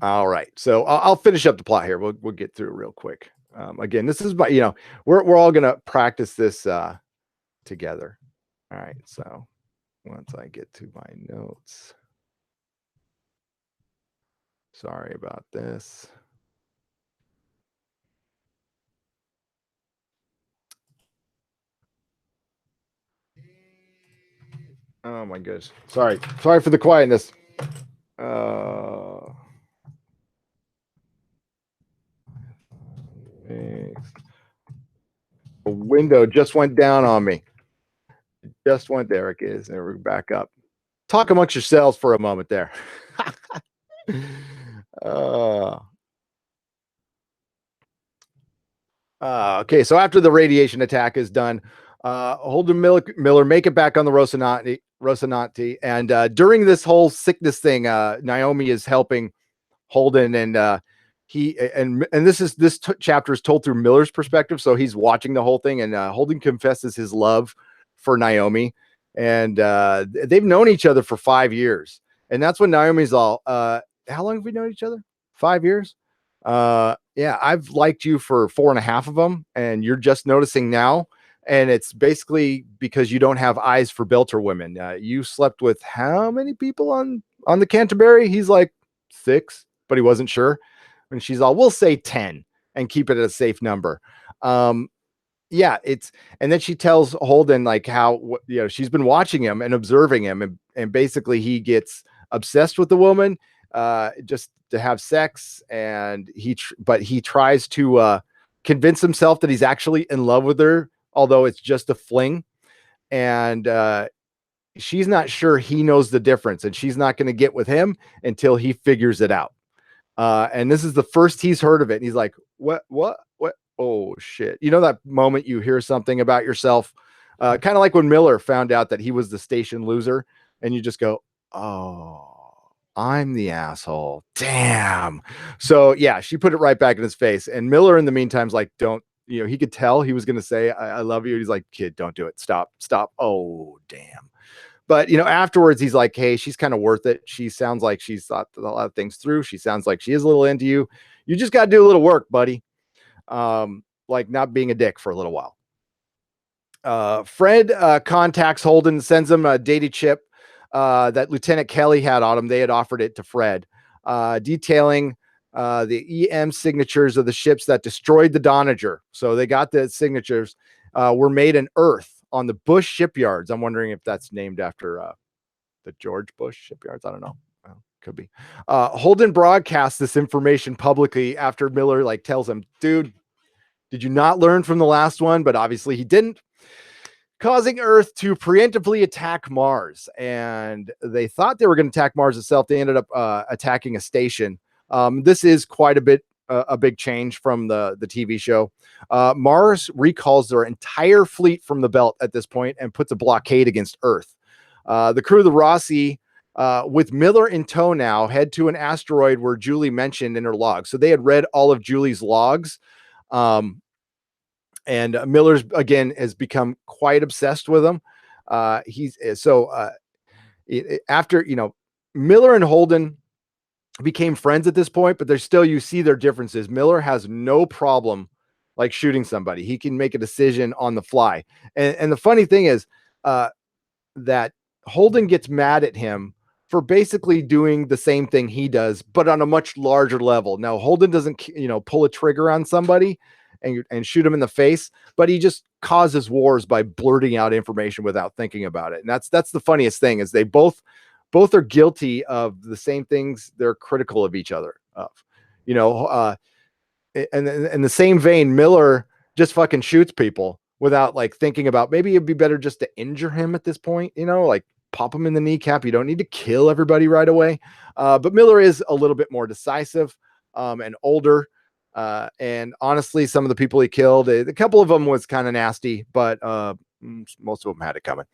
All right, so I'll finish up the plot here. We'll get through real quick. Again, this is we're all gonna practice this together. All right, so once I get to my notes, sorry about this. Oh my goodness. Sorry for the quietness. A window just went down on me. Just went there. It is. There we're back up. Talk amongst yourselves for a moment there. uh, okay, so after the radiation attack is done, Holden Miller make it back on the Rocinante, and during this whole sickness thing, Naomi is helping Holden, and this chapter is told through Miller's perspective, so he's watching the whole thing, and Holden confesses his love for Naomi, and they've known each other for 5 years, and that's when Naomi's all, how long have we known each other? 5 years. Yeah, I've liked you for 4.5 of them, and you're just noticing now. And it's basically because you don't have eyes for Belter women. You slept with how many people on the Canterbury? He's like 6, but he wasn't sure. And she's all, we'll say 10 and keep it at a safe number. Yeah, and then she tells Holden like how she's been watching him and observing him, and basically he gets obsessed with the woman, just to have sex, and he tries to convince himself that he's actually in love with her, although it's just a fling, and she's not sure he knows the difference, and she's not going to get with him until he figures it out. And this is the first he's heard of it. And he's like, what? Oh shit. You know, that moment you hear something about yourself, kind of like when Miller found out that he was the station loser, and you just go, oh, I'm the asshole. Damn. So yeah, she put it right back in his face. And Miller in the meantime's like, don't, he could tell he was going to say, I love you. He's like, kid, don't do it. Stop. Oh, damn. But, afterwards he's like, hey, she's kind of worth it. She sounds like she's thought a lot of things through. She sounds like she is a little into you. You just got to do a little work, buddy. Like not being a dick for a little while. Fred contacts Holden, sends him a data chip that Lieutenant Kelly had on him. They had offered it to Fred, detailing the EM signatures of the ships that destroyed the Donager. So they got the signatures, were made in Earth on the Bush shipyards. I'm wondering if that's named after the George Bush shipyards. I don't know. Well, could be. Holden broadcasts this information publicly after Miller tells him, dude, did you not learn from the last one? But obviously he didn't, causing Earth to preemptively attack Mars. And they thought they were going to attack Mars itself. They ended up attacking a station. This is quite a bit a big change from the TV show. Mars recalls their entire fleet from the belt at this point and puts a blockade against Earth. The crew of the Rossi, with Miller in tow now, head to an asteroid where Julie mentioned in her log. So they had read all of Julie's logs. And Miller's again has become quite obsessed with him. After Miller and Holden became friends at this point, but there's still, you see their differences. Miller has no problem shooting somebody. He can make a decision on the fly. And the funny thing is that Holden gets mad at him for basically doing the same thing he does, but on a much larger level. Now, Holden doesn't, pull a trigger on somebody and shoot him in the face, but he just causes wars by blurting out information without thinking about it. And that's the funniest thing, is they both are guilty of the same things they're critical of each other of. And in the same vein, Miller just fucking shoots people without thinking about, maybe it'd be better just to injure him at this point, pop him in the kneecap. You don't need to kill everybody right away. But Miller is a little bit more decisive and older. And honestly, some of the people he killed, a couple of them was kind of nasty, but most of them had it coming.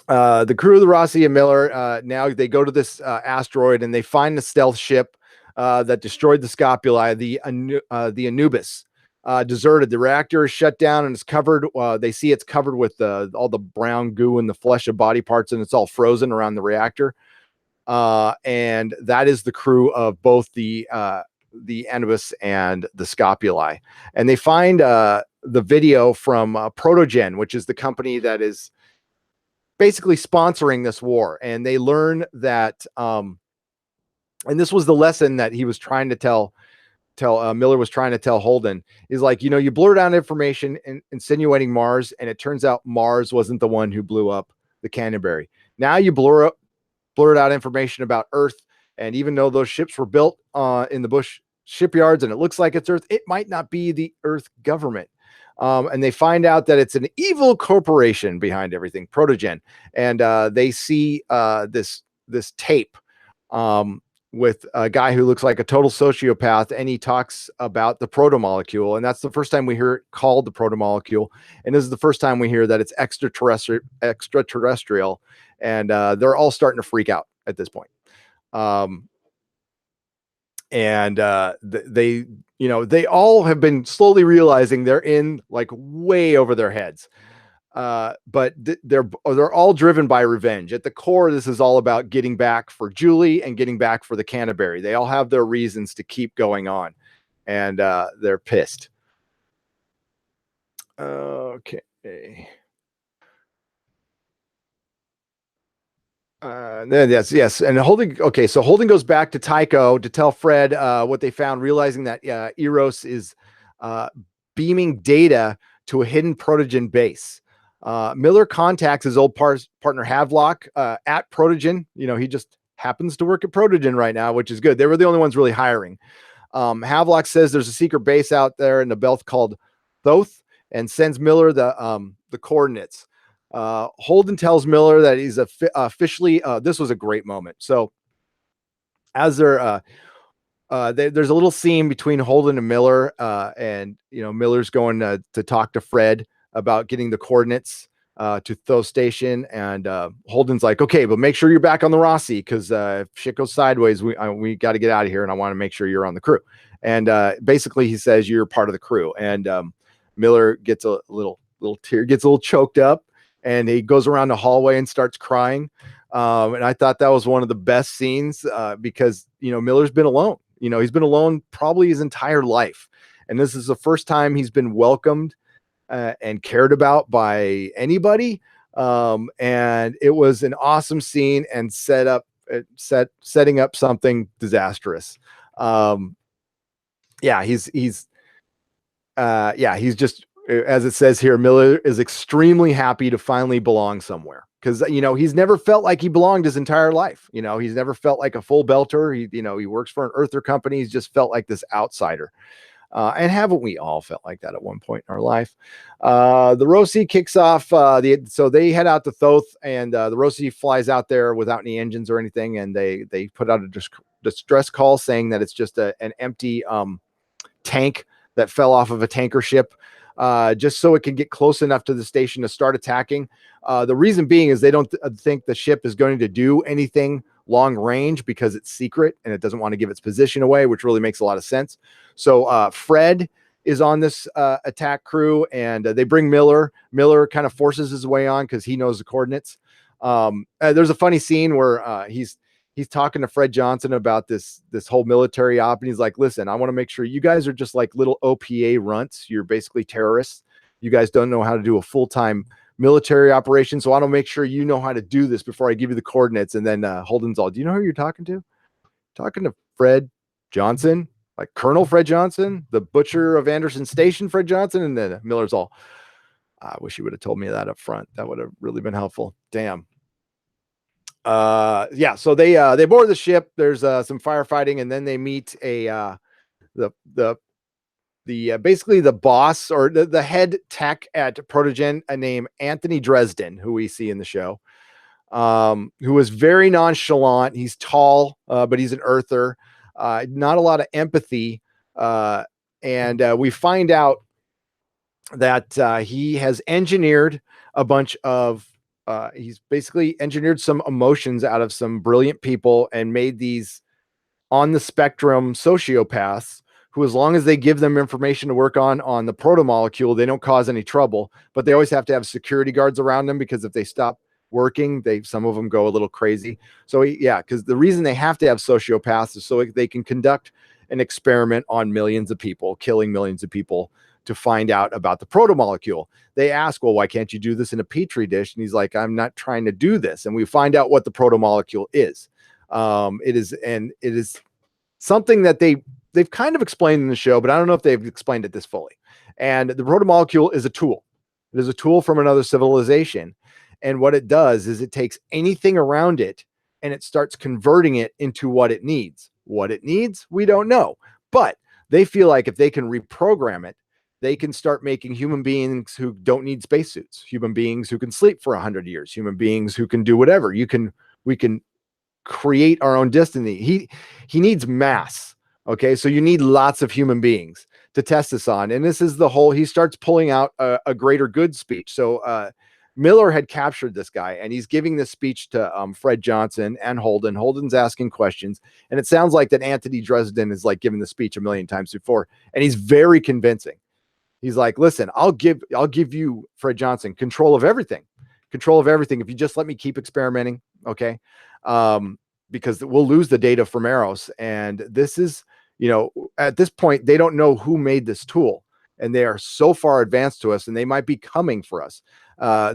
The crew of the Rossi and Miller, now they go to this asteroid and they find the stealth ship that destroyed the Scopuli, the Anubis. Deserted. The reactor is shut down and it's covered. They see it's covered with all the brown goo and the flesh of body parts, and it's all frozen around the reactor. And that is the crew of both the Anubis and the Scopuli. And they find the video from Protogen, which is the company that is basically sponsoring this war. And they learn that, and this was the lesson that he was trying to tell Miller was trying to tell Holden is like, you blurred out information insinuating Mars, and it turns out Mars wasn't the one who blew up the Canterbury. Now you blurred out information about Earth, and even though those ships were built in the Bush shipyards and it looks like it's Earth, it might not be the Earth government. And they find out that it's an evil corporation behind everything, Protogen, and they see this tape with a guy who looks like a total sociopath, and he talks about the Proto Molecule, and that's the first time we hear it called the Proto Molecule, and this is the first time we hear that it's extraterrestrial, and they're all starting to freak out at this point. They all have been slowly realizing they're in like way over their heads. But they're all driven by revenge. At the core, this is all about getting back for Julie and getting back for the Canterbury. They all have their reasons to keep going on, and they're pissed. Okay. Yes. And Holden. Okay, so Holden goes back to Tycho to tell Fred what they found, realizing that Eros is beaming data to a hidden Protogen base. Miller contacts his old partner Havelock at Protogen. He just happens to work at Protogen right now, which is good. They were the only ones really hiring. Havelock says there's a secret base out there in the belt called Thoth, and sends Miller the coordinates. Holden tells Miller that he's officially. This was a great moment. So, as they're there's a little scene between Holden and Miller, and Miller's going to talk to Fred about getting the coordinates to Thoth Station, and Holden's like, okay, but make sure you're back on the Rossi, because if shit goes sideways, we got to get out of here, and I want to make sure you're on the crew. And basically, he says you're part of the crew, and Miller gets a little tear, gets a little choked up, and he goes around the hallway and starts crying. And I thought that was one of the best scenes because Miller's been alone. He's been alone probably his entire life, and this is the first time he's been welcomed and cared about by anybody. And it was an awesome scene and setting up something disastrous. He's just, as it says here, Miller is extremely happy to finally belong somewhere, because he's never felt like he belonged his entire life. He's never felt like a full belter. He works for an Earther company. He's just felt like this outsider. And haven't we all felt like that at one point in our life? The Rossi kicks off. So they head out to Thoth, and the Rossi flies out there without any engines or anything, and they put out a distress call saying that it's just an empty tank that fell off of a tanker ship, just so it can get close enough to the station to start attacking. The reason being is they don't think the ship is going to do anything long range because it's secret and it doesn't want to give its position away, which really makes a lot of sense. So Fred is on this attack crew, and they bring Miller. Miller kind of forces his way on because he knows the coordinates. There's a funny scene where he's talking to Fred Johnson about this whole military op, and he's like, listen, I want to make sure you guys are just like little OPA runts. You're basically terrorists. You guys don't know how to do a full-time military operation, so I want to make sure you know how to do this before I give you the coordinates. And then Holden's all, do you know who you're talking to? Talking to Fred Johnson, like Colonel Fred Johnson, the butcher of Anderson Station, Fred Johnson. And then Miller's all, I wish you would have told me that up front. That would have really been helpful. Damn. So they board the ship. There's some firefighting, and then they meet basically the boss, or the head tech at Protogen, named Anthony Dresden, who we see in the show, who is very nonchalant. He's tall, but he's an Earther. Not a lot of empathy. And we find out that he has engineered a bunch of he's basically engineered some emotions out of some brilliant people and made these on the spectrum sociopaths who, as long as they give them information to work on the Proto Molecule, they don't cause any trouble, but they always have to have security guards around them, because if they stop working, some of them go a little crazy. So because the reason they have to have sociopaths is so they can conduct an experiment on millions of people, killing millions of people, to find out about the Proto Molecule. They ask, well, why can't you do this in a petri dish? And he's like, I'm not trying to do this. And we find out what the Proto Molecule is. It is something that they they've kind of explained in the show, but I don't know if they've explained it this fully. And the Proto Molecule is a tool. It is a tool from another civilization. And what it does is it takes anything around it and it starts converting it into what it needs. What it needs, we don't know. But they feel like if they can reprogram it, they can start making human beings who don't need spacesuits, human beings who can sleep for 100 years, human beings who can do whatever. We can create our own destiny. He needs mass. Okay, so you need lots of human beings to test this on. And this is the whole, he starts pulling out a greater good speech. So Miller had captured this guy and he's giving this speech to Fred Johnson and Holden. Holden's asking questions. And it sounds like that Anthony Dresden is like giving the speech a million times before. And he's very convincing. He's like, listen, I'll give you, Fred Johnson, control of everything if you just let me keep experimenting. Okay. Because we'll lose the data from Eros. And this is, at this point, they don't know who made this tool and they are so far advanced to us and they might be coming for us.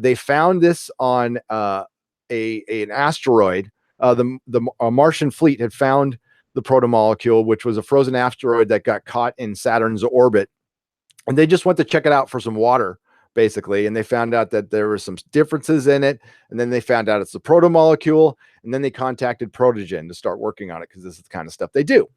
They found this on an asteroid. The Martian fleet had found the Proto Molecule, which was a frozen asteroid that got caught in Saturn's orbit. And they just went to check it out for some water, basically. And they found out that there were some differences in it. And then they found out it's the Proto Molecule. And then they contacted Protogen to start working on it because this is the kind of stuff they do.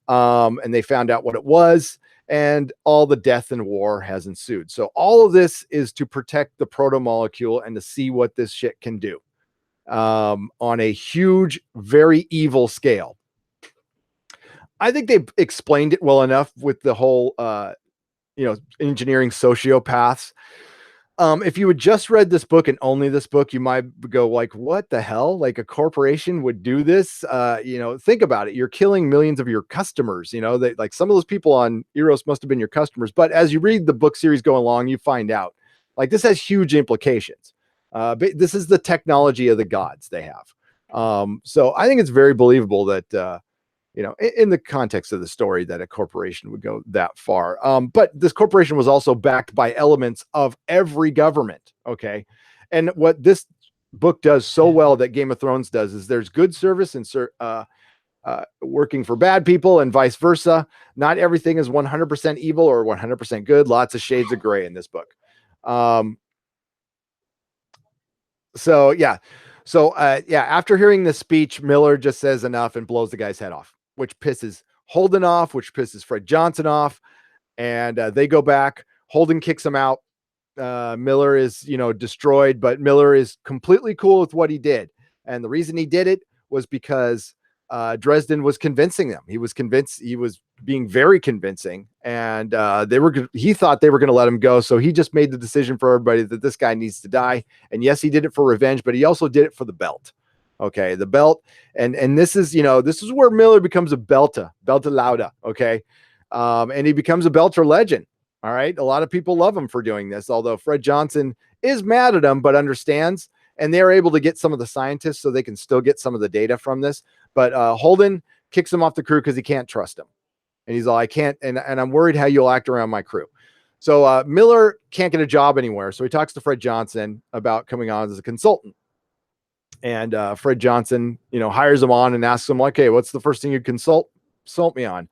And they found out what it was. And all the death and war has ensued. So all of this is to protect the Proto Molecule and to see what this shit can do on a huge, very evil scale. I think they've explained it well enough with the whole engineering sociopaths. If you had just read this book and only this book, you might go like, what the hell? Like a corporation would do this? Think about it. You're killing millions of your customers. Like some of those people on Eros must have been your customers. But as you read the book series go along, you find out like this has huge implications. But this is the technology of the gods they have. So I think it's very believable that, in the context of the story that a corporation would go that far. But this corporation was also backed by elements of every government. Okay. And what this book does so well that Game of Thrones does is there's good service and working for bad people and vice versa. Not everything is 100% evil or 100% good. Lots of shades of gray in this book. After hearing this speech, Miller just says enough and blows the guy's head off, which pisses Holden off, which pisses Fred Johnson off. And they go back. Holden kicks him out. Miller is, destroyed, but Miller is completely cool with what he did. And the reason he did it was because Dresden was convincing them. He was convinced, he was being very convincing, and he thought they were going to let him go. So he just made the decision for everybody that this guy needs to die. And yes, he did it for revenge, but he also did it for the belt. Okay, the belt, and this is where Miller becomes a belta lauda. Okay, and he becomes a belter legend. All right, a lot of people love him for doing this, although Fred Johnson is mad at him, but understands, and they're able to get some of the scientists so they can still get some of the data from this. But Holden kicks him off the crew because he can't trust him, and he's all, I can't, and I'm worried how you'll act around my crew. So Miller can't get a job anywhere, so he talks to Fred Johnson about coming on as a consultant. And Fred Johnson, hires him on and asks him, like, hey, what's the first thing you consult me on?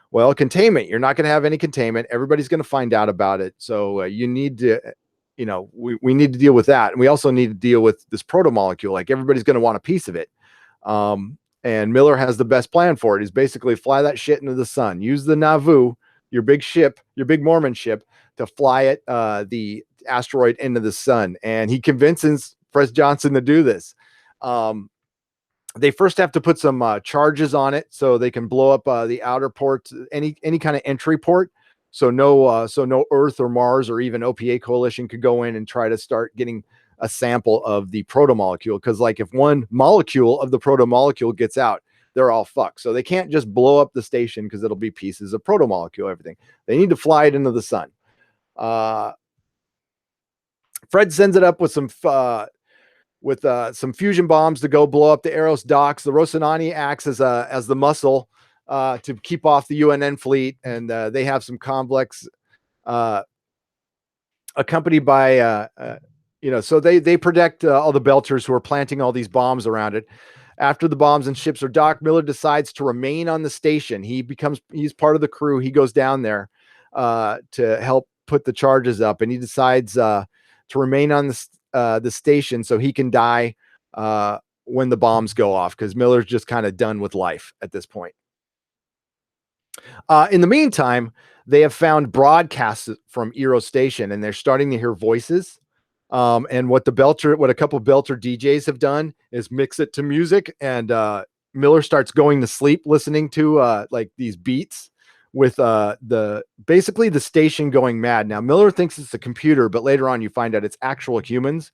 Well, containment. You're not going to have any containment. Everybody's going to find out about it. So you need to, we need to deal with that. And we also need to deal with this proto molecule. Like everybody's going to want a piece of it. And Miller has the best plan for it. He's basically fly that shit into the sun. Use the Nauvoo, your big ship, your big Mormon ship, to fly it, the asteroid into the sun. And he convinces Fred Johnson to do this. They first have to put some charges on it so they can blow up the outer port, any kind of entry port. So no Earth or Mars or even OPA coalition could go in and try to start getting a sample of the proto molecule. Because like if one molecule of the proto molecule gets out, they're all fucked. So they can't just blow up the station because it'll be pieces of proto molecule, everything. They need to fly it into the sun. Fred sends it up with some fusion bombs to go blow up the Eros docks. The Rocinante acts as the muscle to keep off the UNN fleet, and they have some complex accompanied by so they protect all the belters who are planting all these bombs around it. After the bombs and ships are docked, Miller decides to remain on the station. He's part of the crew. He goes down there to help put the charges up, and he decides to remain on the station so he can die when the bombs go off, because Miller's just kind of done with life at this point. In the meantime, they have found broadcasts from Eero Station, and they're starting to hear voices. And what a couple of Belter DJs have done is mix it to music, and Miller starts going to sleep listening to like these beats with basically the station going mad. Now Miller thinks it's a computer, but later on you find out it's actual humans,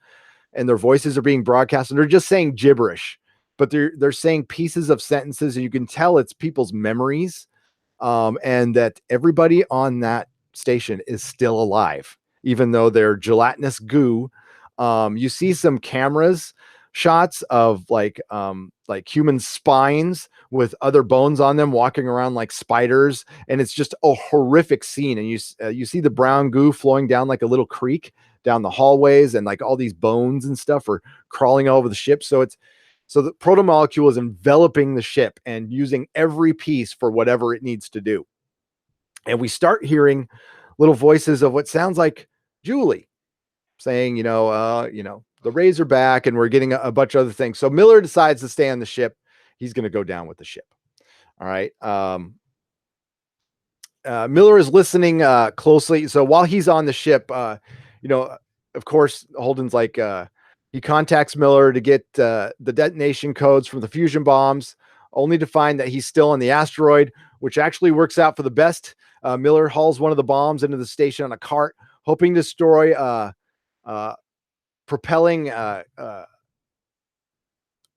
and their voices are being broadcast, and they're just saying gibberish, but they're saying pieces of sentences, and you can tell it's people's memories, and that everybody on that station is still alive, even though they're gelatinous goo. You see some cameras shots of like human spines with other bones on them walking around like spiders, and it's just a horrific scene. And you see the brown goo flowing down like a little creek down the hallways, and like all these bones and stuff are crawling all over the ship. So the Proto Molecule is enveloping the ship and using every piece for whatever it needs to do. And we start hearing little voices of what sounds like Julie saying, the Razorback, and we're getting a bunch of other things. So Miller decides to stay on the ship. He's going to go down with the ship. All right. Miller is listening closely. So while he's on the ship, of course, Holden's like, he contacts Miller to get the detonation codes from the fusion bombs, only to find that he's still on the asteroid, which actually works out for the best. Miller hauls one of the bombs into the station on a cart, hoping to destroy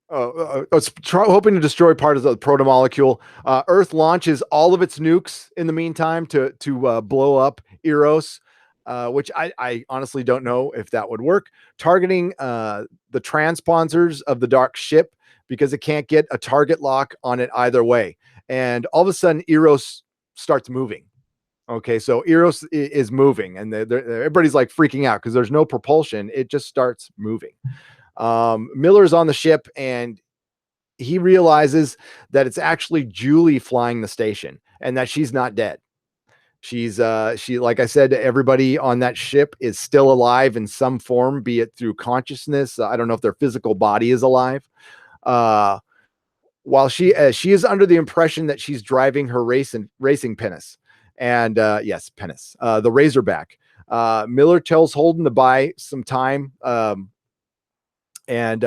hoping to destroy part of the Proto Molecule. Earth launches all of its nukes in the meantime to blow up Eros, which I honestly don't know if that would work, targeting the transponders of the dark ship because it can't get a target lock on it either way. And all of a sudden, Eros starts moving. Okay, so Eros is moving, and everybody's like freaking out because there's no propulsion. It just starts moving. Miller's on the ship, and he realizes that it's actually Julie flying the station, and that she's not dead. She, like I said, everybody on that ship is still alive in some form, be it through consciousness. I don't know if their physical body is alive. While she is under the impression that she's driving her racing pinnace, and yes, pinnace, the Razorback. Miller tells Holden to buy some time, and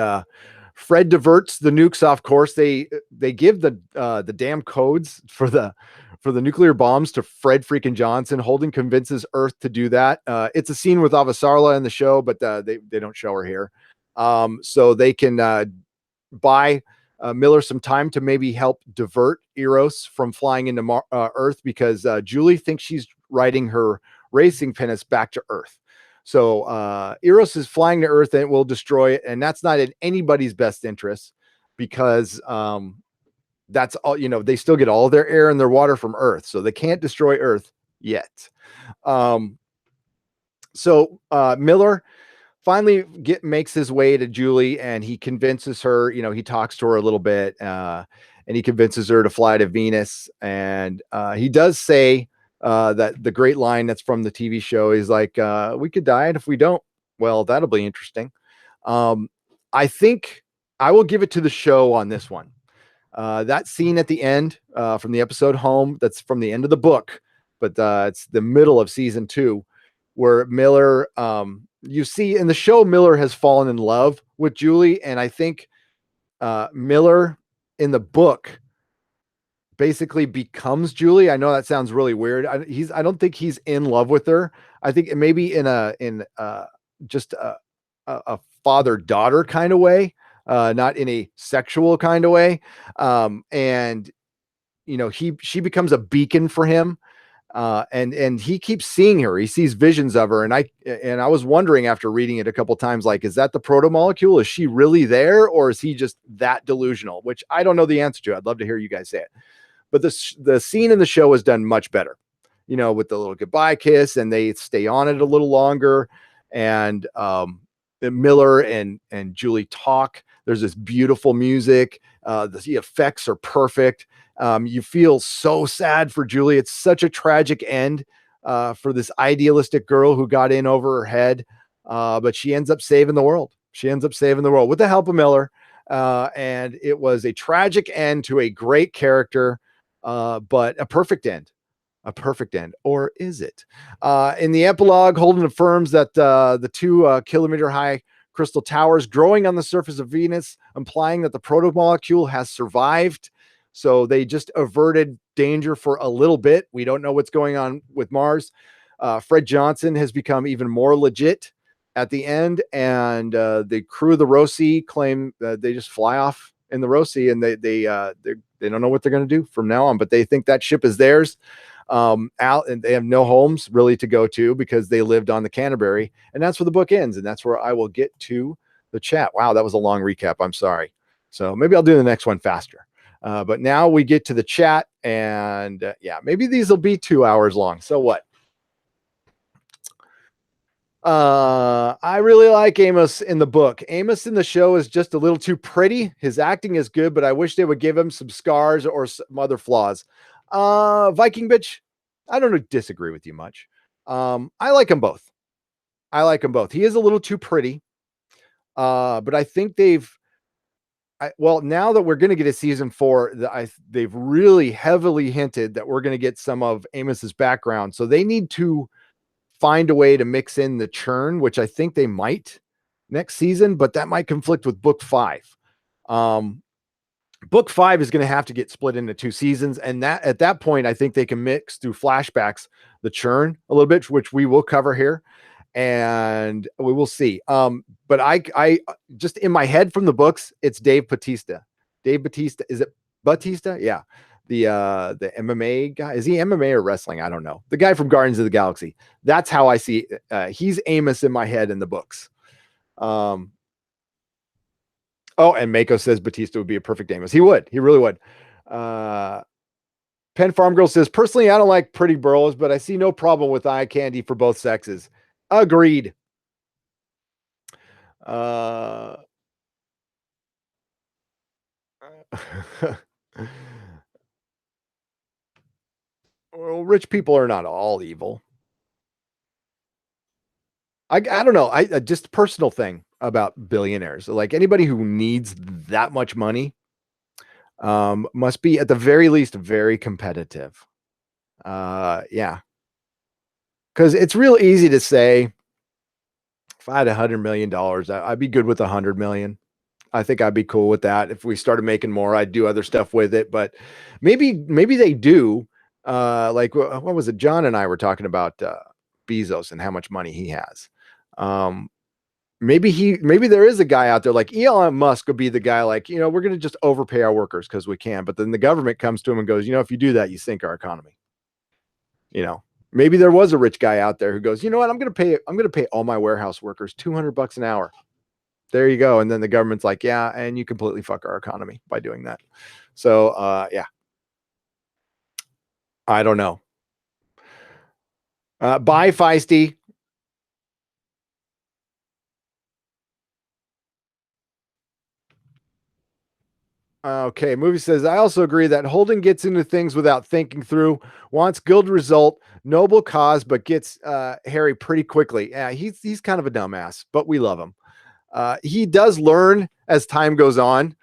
Fred diverts the nukes off course. They give the damn codes for the nuclear bombs to Fred freaking Johnson. Holden convinces Earth to do that. It's a scene with Avasara in the show, but they don't show her here. So they can buy Miller some time to maybe help divert Eros from flying into Earth, because Julie thinks she's riding her racing pinnace back to Earth. So Eros is flying to Earth, and it will destroy it, and that's not in anybody's best interest, because that's all, they still get all their air and their water from Earth, so they can't destroy Earth yet. So Miller finally makes his way to Julie, and he convinces her, he talks to her a little bit, and he convinces her to fly to Venus. And he does say that the great line that's from the TV show is like, we could die, and if we don't, well, that'll be interesting. I think I will give it to the show on this one. That scene at the end from the episode Home, that's from the end of the book, but it's the middle of season 2, where Miller, you see in the show, Miller has fallen in love with Julie. And I think Miller in the book basically becomes Julie. I know that sounds really weird. I don't think he's in love with her. I think maybe in just a father-daughter kind of way, not in a sexual kind of way. And she becomes a beacon for him. And he keeps seeing her. He sees visions of her. And I was wondering after reading it a couple times, like, is that the Proto Molecule? Is she really there? Or is he just that delusional? Which I don't know the answer to. I'd love to hear you guys say it. But the scene in the show is done much better, with the little goodbye kiss, and they stay on it a little longer. And Miller and Julie talk. There's this beautiful music. The effects are perfect. You feel so sad for Julie. It's such a tragic end for this idealistic girl who got in over her head, but she ends up saving the world. She ends up saving the world with the help of Miller. And it was a tragic end to a great character, but a perfect end. A perfect end, or is it? In the epilogue, Holden affirms that the 2 kilometer high crystal towers growing on the surface of Venus, implying that the proto molecule has survived. So they just averted danger for a little bit. We don't know what's going on with Mars. Fred Johnson has become even more legit at the end, and the crew of the Rossi claim that they just fly off in the Rossi, and they don't know what they're going to do from now on, but they think that ship is theirs. Out, and they have no homes really to go to because they lived on the Canterbury, and that's where the book ends, and that's where I will get to the chat. Wow, that was a long recap. I'm sorry. So maybe I'll do the next one faster. But now we get to the chat, and yeah, maybe these will be 2 hours long. So what? I really like Amos in the book. Amos in the show is just a little too pretty. His acting is good, but I wish they would give him some scars or some other flaws. Viking bitch, I don't disagree with you much. I like them both. I like them both. He is a little too pretty. But I think well, now that we're going to get a season 4, they've really heavily hinted that we're going to get some of Amos's background. So they need to find a way to mix in the churn, which I think they might next season, but that might conflict with book 5. Book 5 is going to have to get split into 2 seasons. And that at that point, I think they can mix through flashbacks, the churn a little bit, which we will cover here. And we will see. But I just in my head from the books, it's Dave Bautista. Dave Bautista. Is it Bautista? Yeah. The MMA guy. Is he MMA or wrestling? I don't know. The guy from Guardians of the Galaxy. That's how I see he's Amos in my head in the books. Oh, and Mako says Batista would be a perfect Amos. He would. He really would. Penn Farm Girl says, personally, I don't like pretty girls, but I see no problem with eye candy for both sexes. Agreed. Well, rich people are not all evil. I don't know. I just personal thing about billionaires. Like anybody who needs that much money must be at the very least very competitive. Yeah. Because it's real easy to say, if I had $100 million, I'd be good with 100 million. I think I'd be cool with that. If we started making more, I'd do other stuff with it. But maybe they do. Like what was it? John and I were talking about Bezos and how much money he has. Maybe there is a guy out there like Elon Musk would be the guy like, we're going to just overpay our workers because we can. But then the government comes to him and goes, if you do that, you sink our economy. Maybe there was a rich guy out there who goes, you know what? I'm going to pay all my warehouse workers $200 an hour. There you go. And then the government's like, yeah, and you completely fuck our economy by doing that. So, yeah, I don't know. Bye, Feisty. Okay, movie says, I also agree that Holden gets into things without thinking through, wants good result, noble cause, but gets Harry pretty quickly. Yeah, he's kind of a dumbass, but we love him. He does learn as time goes on,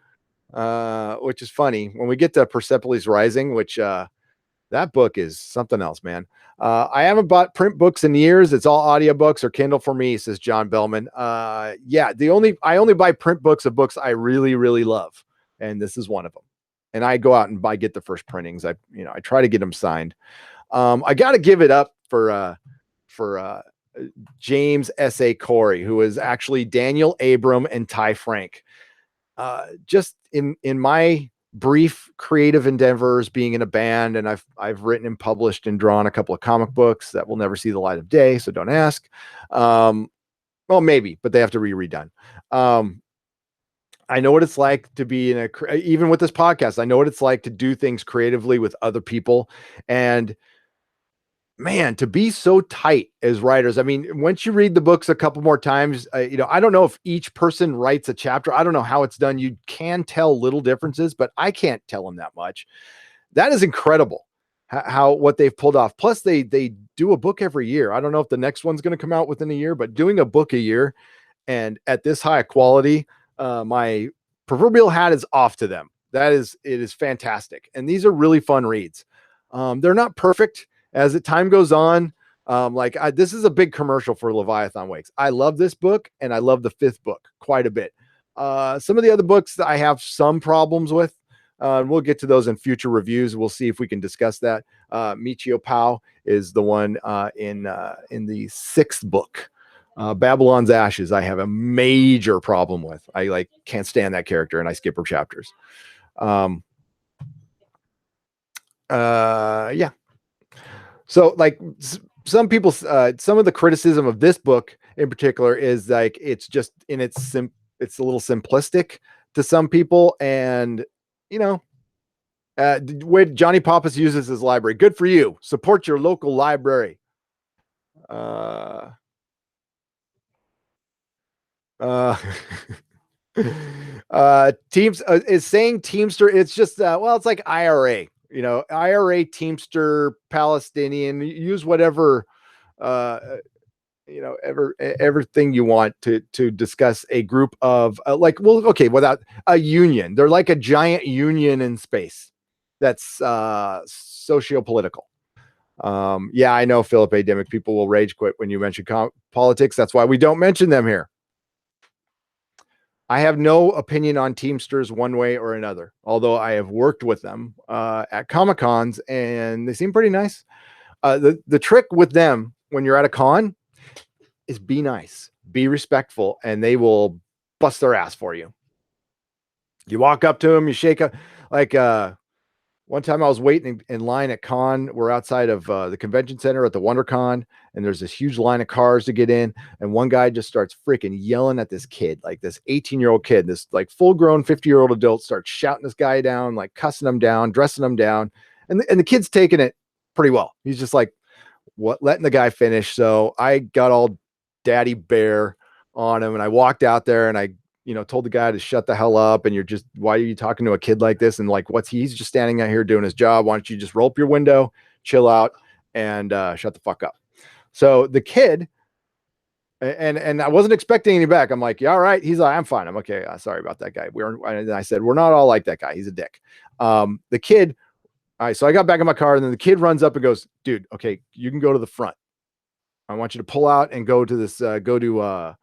which is funny. When we get to Persepolis Rising, which that book is something else, man. I haven't bought print books in years. It's all audiobooks or Kindle for me, says John Bellman. Yeah, I only buy print books of books I really, really love. And this is one of them. And I go out and get the first printings. I try to get them signed. I got to give it up for James S.A. Corey, who is actually Daniel Abram and Ty Frank. Just in my brief creative endeavors, being in a band, and I've written and published and drawn a couple of comic books that will never see the light of day, so don't ask. Well, maybe, but they have to be redone. I know what it's like to be even with this podcast, I know what it's like to do things creatively with other people. And man, to be so tight as writers. I mean, once you read the books a couple more times, I don't know if each person writes a chapter. I don't know how it's done. You can tell little differences, but I can't tell them that much. That is incredible how what they've pulled off. Plus, they do a book every year. I don't know if the next one's going to come out within a year, but doing a book a year and at this high quality, my proverbial hat is off to them. It is fantastic, and these are really fun reads. They're not perfect as the time goes on. This is a big commercial for Leviathan Wakes. I love this book, and I love the fifth book quite a bit. Some of the other books that I have some problems with. We'll get to those in future reviews. We'll see if we can discuss that. Michio Pao is the one in the sixth book. Babylon's Ashes, I have a major problem with. I can't stand that character, and I skip her chapters. Yeah. So like some people, some of the criticism of this book in particular is like it's just in it's a little simplistic to some people, and where Johnny Pappas uses his library. Good for you. Support your local library. Teams is saying Teamster. It's just it's like IRA. IRA, Teamster, Palestinian. Use whatever everything you want to discuss a group of without a union. They're like a giant union in space that's socio-political. Yeah, I know, Philip A. Dimmick, people will rage quit when you mention politics. That's why we don't mention them here. I have no opinion on Teamsters one way or another, although I have worked with them at Comic-Cons, and they seem pretty nice. The trick with them when you're at a con is be nice, be respectful, and they will bust their ass for you. You walk up to them, you shake up. One time I was waiting in line at con. We're outside of the convention center at the WonderCon, and there's this huge line of cars to get in. And one guy just starts freaking yelling at this kid, like this 18-year-old kid, this like full-grown 50-year-old adult starts shouting this guy down, like cussing him down, dressing him down. And the kid's taking it pretty well. He's just like, letting the guy finish. So I got all daddy bear on him, and I walked out there, and I told the guy to shut the hell up. And why are you talking to a kid like this? And like, he's just standing out here doing his job. Why don't you just roll up your window, chill out, and shut the fuck up? So the kid, and I wasn't expecting any back. I'm like, yeah, all right. He's like, I'm fine. I'm okay. Sorry about that guy. And I said, we're not all like that guy. He's a dick. The kid, all right. So I got back in my car, and then the kid runs up and goes, dude, okay, you can go to the front. I want you to pull out and go to this, go to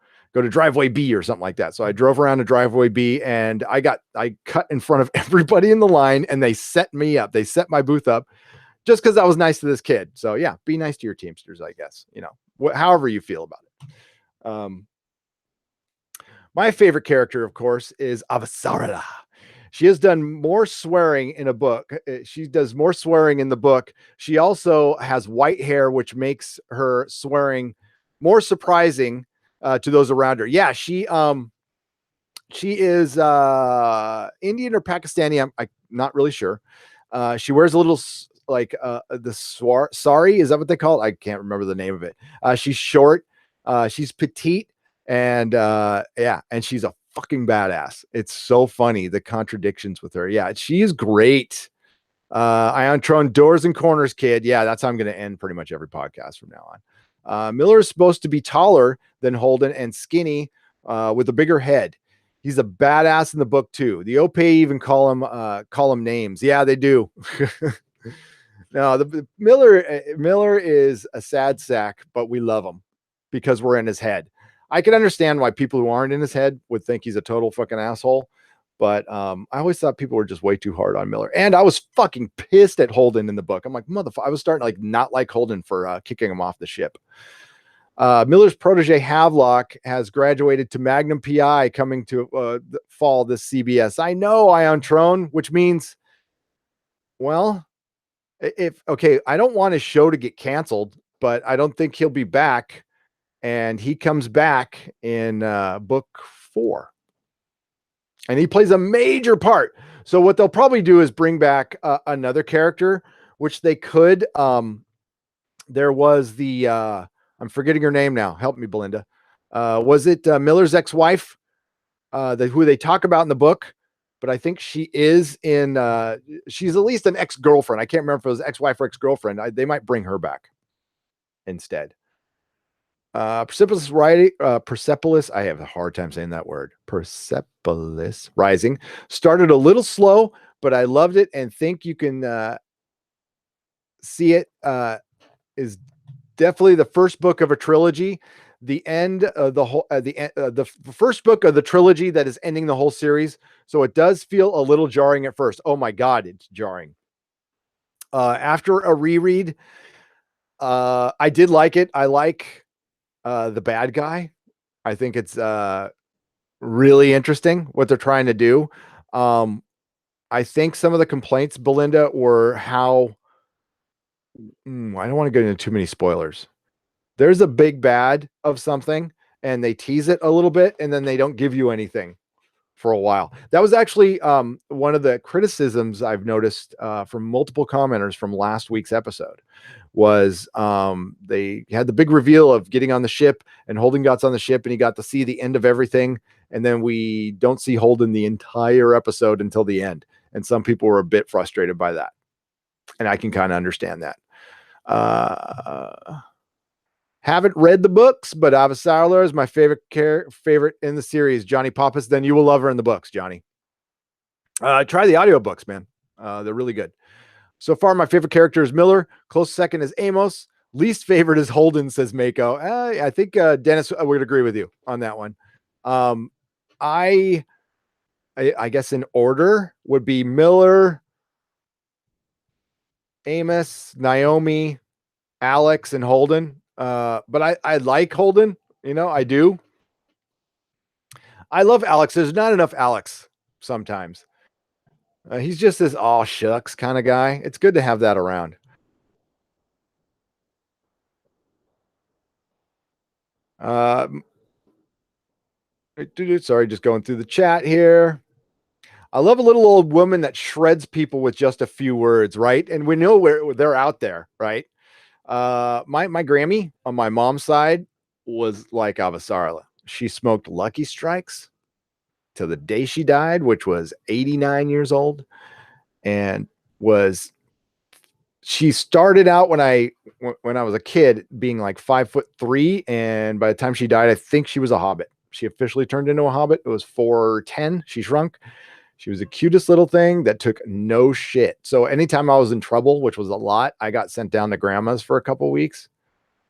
driveway B or something like that. So I drove around to driveway B, and I cut in front of everybody in the line, and they set me up. They set my booth up just because I was nice to this kid. So yeah, be nice to your Teamsters, I guess, however you feel about it. My favorite character, of course, is Avasara. She has done more swearing in a book. She does more swearing in the book. She also has white hair, which makes her swearing more surprising to those around her. Yeah, she is Indian or Pakistani. I'm not really sure. She wears a little sari. Is that what they call it? I can't remember the name of it. She's short. She's petite, and and she's a fucking badass. It's so funny, the contradictions with her. Yeah, she is great. Ion Tron, doors and corners, kid. Yeah, that's how I'm going to end pretty much every podcast from now on. Miller is supposed to be taller than Holden and skinny with a bigger head. He's a badass in the book too. The OP even call him names. Yeah, they do. No, the Miller is a sad sack, but we love him because we're in his head. I can understand why people who aren't in his head would think he's a total fucking asshole. But I always thought people were just way too hard on Miller. And I was fucking pissed at Holden in the book. I'm like, motherfucker. I was starting to like not like Holden for kicking him off the ship. Miller's protege Havelock has graduated to Magnum PI coming to fall this CBS. I know, Ion Tron, which means, well, I don't want his show to get canceled, but I don't think he'll be back. And he comes back in book 4. And he plays a major part. So what they'll probably do is bring back another character, which they could there was the I'm forgetting her name now. Help me, Belinda. Was it Miller's ex-wife? Who they talk about in the book, but I think she is in. She's at least an ex-girlfriend. I can't remember if it was ex-wife or ex-girlfriend. They might bring her back instead. Persepolis. I have a hard time saying that word. Persepolis Rising started a little slow, but I loved it and think you can see it. Is definitely the first book of a trilogy. The end of the first book of the trilogy that is ending the whole series. So it does feel a little jarring at first. Oh my God, it's jarring. After a reread, I did like it. I like the bad guy. I think it's really interesting what they're trying to do. I think some of the complaints, Belinda, were how I don't want to get into too many spoilers. There's a big bad of something and they tease it a little bit and then they don't give you anything for a while. That was actually one of the criticisms I've noticed from multiple commenters from last week's episode was they had the big reveal of getting on the ship and Holden got on the ship and he got to see the end of everything. And then we don't see Holden the entire episode until the end. And some people were a bit frustrated by that. And I can kind of understand that. Haven't read the books, but Avasara is my favorite in the series. Johnny Pappas, then you will love her in the books, Johnny. Try the audiobooks, man. They're really good. So far, my favorite character is Miller. Close second is Amos. Least favorite is Holden, says Mako. I think Dennis would agree with you on that one. I guess in order would be Miller, Amos, Naomi, Alex, and Holden. But I like Holden, I do. I love Alex. There's not enough Alex sometimes. He's just this all shucks kind of guy. It's good to have that around. Sorry, just going through the chat here. I love a little old woman that shreds people with just a few words, right? And we know where they're out there, right? My Grammy on my mom's side was like Avasara. She smoked Lucky Strikes till the day she died, which was 89 years old, and she started out when I was a kid being like 5'3", and by the time she died, I think she was a hobbit. She officially turned into a hobbit. It was 4'10". She shrunk. She was the cutest little thing that took no shit. So anytime I was in trouble, which was a lot, I got sent down to grandma's for a couple weeks.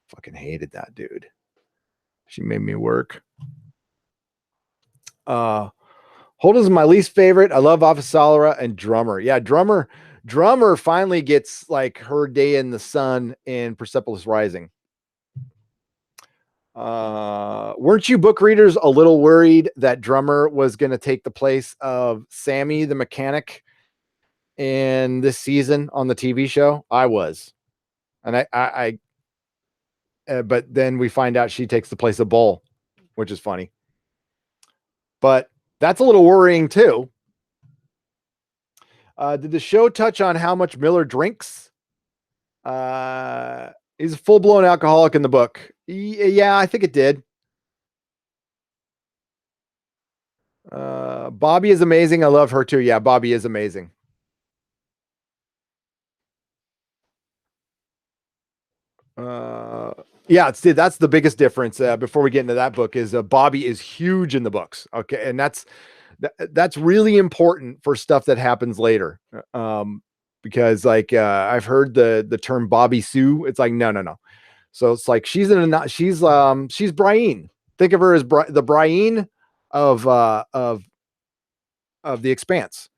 Fucking hated that dude. She made me work. Holden's my least favorite. I love Avasara and Drummer. Yeah, Drummer finally gets like her day in the sun in Persepolis Rising. Weren't you book readers a little worried that Drummer was going to take the place of Sammy the mechanic in this season on the TV show? I was. And but then we find out she takes the place of Bull, which is funny. But that's a little worrying too. Did the show touch on how much Miller drinks? He's a full-blown alcoholic in the book. Yeah, I think it did. Bobby is amazing. I love her too. Yeah, Bobby is amazing. Yeah, that's the biggest difference. Before we get into that book, is Bobby is huge in the books. Okay, and that's really important for stuff that happens later. Because like I've heard the term Bobby Sue. It's like no. So it's like she's Brienne. Think of her as the Brienne of the Expanse.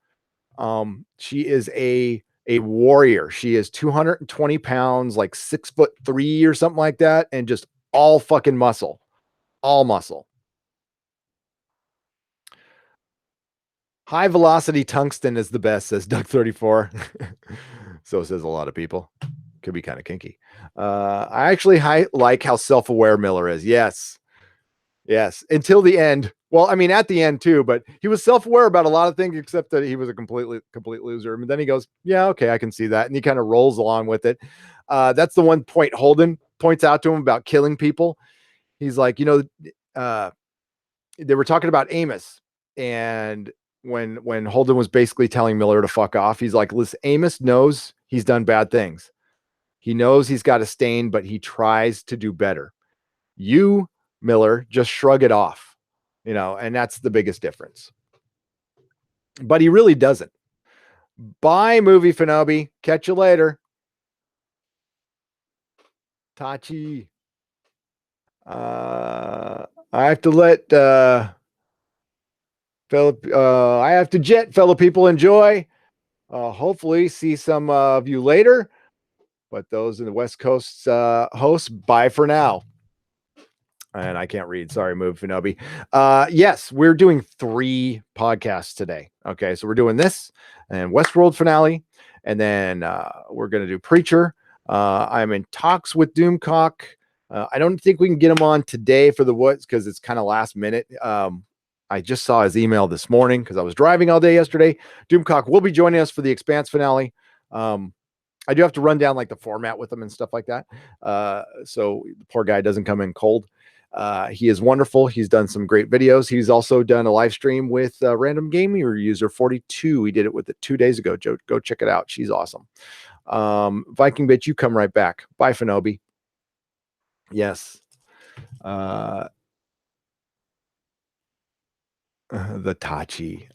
She is a warrior. She is 220 pounds, like 6'3" or something like that, and just all fucking muscle. All muscle. High velocity tungsten is the best, says Doug 34. So says a lot of people. Could be kind of kinky. I actually like how self-aware Miller is. Yes. Until the end. Well, I mean, at the end too, but he was self-aware about a lot of things, except that he was a complete loser. And then he goes, "Yeah, okay, I can see that," and he kind of rolls along with it. That's the one point Holden points out to him about killing people. He's like, uh, they were talking about Amos, and when Holden was basically telling Miller to fuck off, he's like, "Listen, Amos knows he's done bad things. He knows he's got a stain, but he tries to do better. You, Miller, just shrug it off, and that's the biggest difference." But he really doesn't. Bye, movie Fanobi. Catch you later. Tachi. I have to let I have to jet, fellow people. Enjoy. Hopefully see some of you later. But those in the West Coast hosts, bye for now. And I can't read. Sorry, Move Finobi. Yes, we're doing 3 podcasts today. Okay, so we're doing this and Westworld finale, and then we're going to do Preacher. I'm in talks with Doomcock. I don't think we can get him on today for the Woods because it's kind of last minute. I just saw his email this morning because I was driving all day yesterday. Doomcock will be joining us for the Expanse finale. I do have to run down like the format with him and stuff like that. So the poor guy doesn't come in cold. He is wonderful. He's done some great videos. He's also done a live stream with Random Gamer User 42. He did it with it 2 days ago. Joe, go check it out. She's awesome. Viking Bitch, you come right back. Bye, Fanobi. Yes. The Tachi.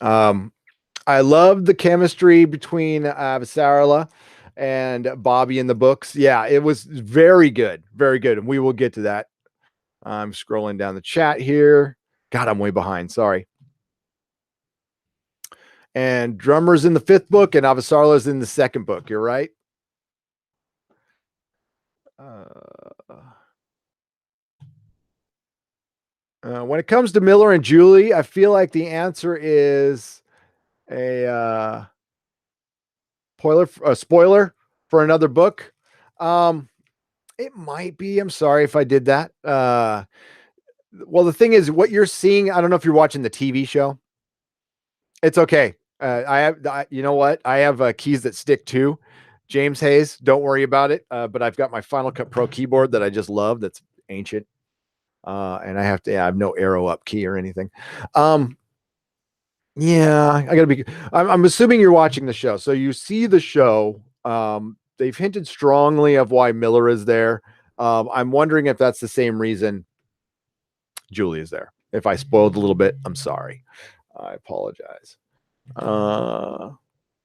I love the chemistry between Avasara and Bobby in the books. Yeah, it was very good. Very good. And we will get to that. I'm scrolling down the chat here. God, I'm way behind. Sorry. And Drummer's in the 5th book and Avasarla's in the 2nd book. You're right. When it comes to Miller and Julie, I feel like the answer is a spoiler for another book. It might be. I'm sorry if I did that. Well, the thing is, what you're seeing, I don't know if you're watching the TV show. It's okay. You know what? I have keys that stick too. James Hayes, don't worry about it. But I've got my Final Cut Pro keyboard that I just love. That's ancient. And I have no arrow up key or anything. Yeah, I gotta be. I'm assuming you're watching the show, so you see the show. They've hinted strongly of why Miller is there. I'm wondering if that's the same reason Julie is there. If I spoiled a little bit, I'm sorry. I apologize. Oh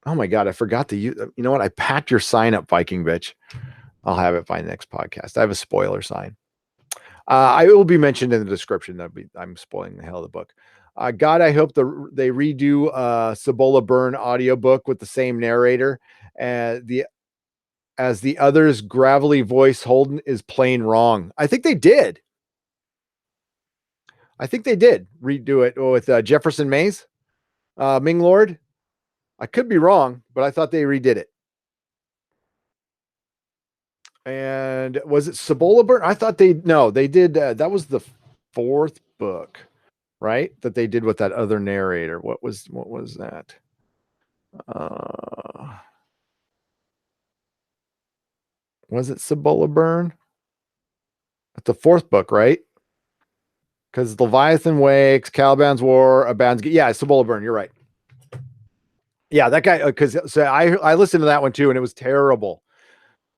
my God, I forgot to use. You know what? I packed your sign up, Viking Bitch. I'll have it by the next podcast. I have a spoiler sign. I will be mentioned in the description. I'm spoiling the hell of the book. God, I hope they redo Cibola Burn audiobook with the same narrator. As the other's gravelly voice Holden is plain wrong. I think they did. Redo it with Jefferson Mays, Ming Lord. I could be wrong, but I thought they redid it. And was it Cibola Burn? I thought they did. That was the 4th book, right? That they did with that other narrator. What was that? Was it Cibola Burn? It's the 4th book, right? Because Leviathan Wakes, Caliban's War, Aban's. Yeah, Cibola Burn. You're right. Yeah, that guy. Because I listened to that one too, and it was terrible.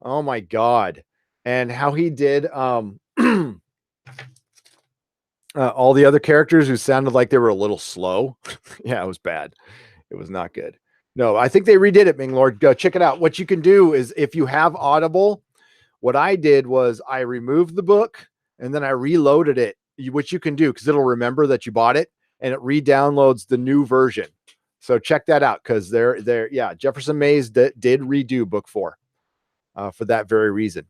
Oh my God. And how he did all the other characters who sounded like they were a little slow. Yeah, it was bad. It was not good. No, I think they redid it, Ming Lord. Go check it out. What you can do is if you have Audible, what I did was I removed the book and then I reloaded it, which you can do because it'll remember that you bought it and it re-downloads the new version. So check that out because yeah, Jefferson Mays did redo book 4 for that very reason.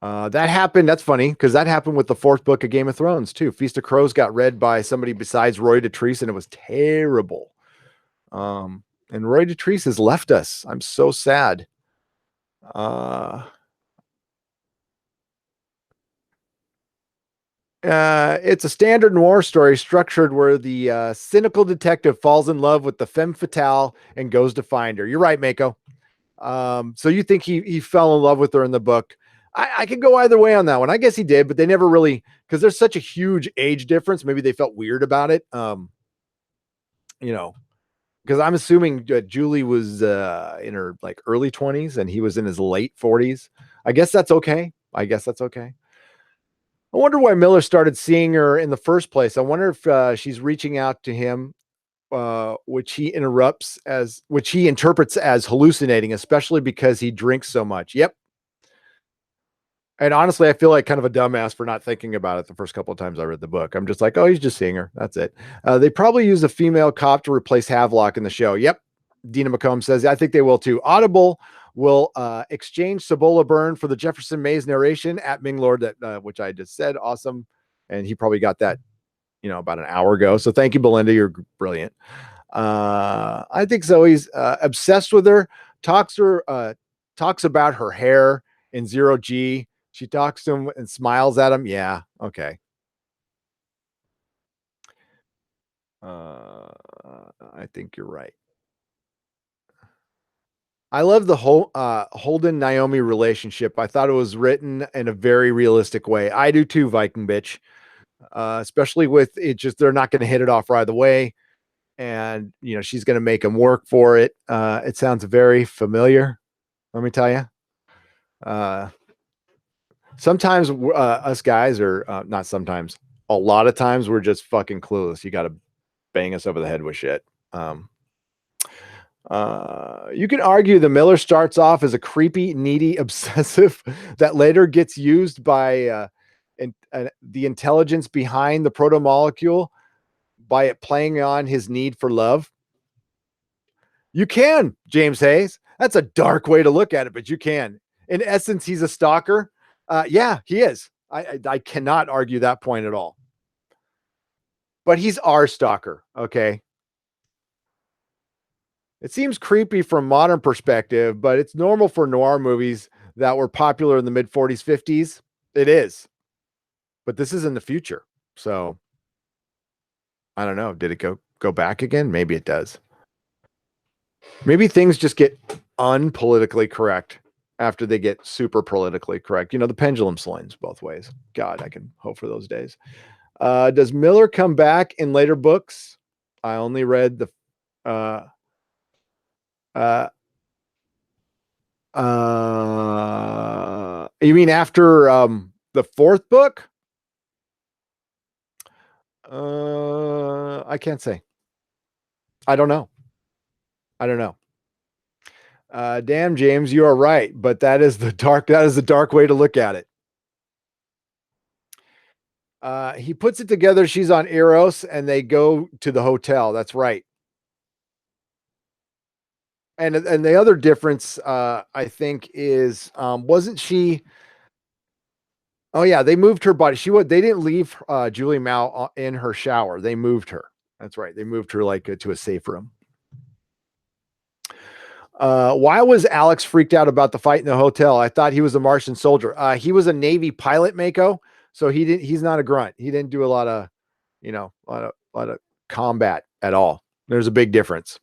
That happened. That's funny because that happened with the 4th book of Game of Thrones too. Feast of Crows got read by somebody besides Roy Dotrice, and it was terrible. And Roy Dotrice has left us. I'm so sad. It's a standard noir story structured where the cynical detective falls in love with the femme fatale and goes to find her. You're right, Mako. So you think he fell in love with her in the book? I could go either way on that one. I guess he did, but they never really, because there's such a huge age difference. Maybe they felt weird about it. You know, because I'm assuming Julie was in her like early 20s and he was in his late 40s. I guess that's okay. I wonder why Miller started seeing her in the first place. I wonder if she's reaching out to him, which he interprets as hallucinating, especially because he drinks so much. Yep. And honestly, I feel like kind of a dumbass for not thinking about it the first couple of times I read the book. I'm just like, oh, he's just seeing her. That's it. They probably use a female cop to replace Havelock in the show. Yep. Dina McComb says, I think they will too. Audible will exchange Cibola Byrne for the Jefferson Mays narration at Minglord, which I just said. Awesome. And he probably got that, about an hour ago. So thank you, Belinda. You're brilliant. I think Zoe's obsessed with her, talks about her hair in 0G. She talks to him and smiles at him. Yeah. Okay. I think you're right. I love the whole Holden Naomi relationship. I thought it was written in a very realistic way. I do too, Viking bitch. Especially with it, just they're not going to hit it off right away, and she's going to make him work for it. It sounds very familiar. Let me tell you. Sometimes us guys are not sometimes. A lot of times we're just fucking clueless. You got to bang us over the head with shit. You can argue the Miller starts off as a creepy, needy, obsessive that later gets used by the intelligence behind the Proto Molecule by it playing on his need for love. You can, James Hayes. That's a dark way to look at it, but you can. In essence, he's a stalker. Yeah, he is. I cannot argue that point at all. But he's our stalker, okay? It seems creepy from modern perspective, but it's normal for noir movies that were popular in the mid 40s, 50s. It is. But this is in the future. So I don't know. Did it go back again? Maybe it does. Maybe things just get unpolitically correct after they get super politically correct. The pendulum swings both ways. God, I can hope for those days. Does Miller come back in later books? I only read the you mean after the fourth book? I can't say. I don't know. Damn, James, you are right, but that is the dark way to look at it. He puts it together. She's on Eros and they go to the hotel. That's right. And the other difference, I think, is wasn't she? Oh yeah, they moved her body. They didn't leave Julie Mao in her shower. They moved her. That's right. They moved her like to a safe room. Why was Alex freaked out about the fight in the hotel? I thought he was a Martian soldier. He was a Navy pilot, Mako. So he's not a grunt. He didn't do a lot of, a lot of combat at all. There's a big difference.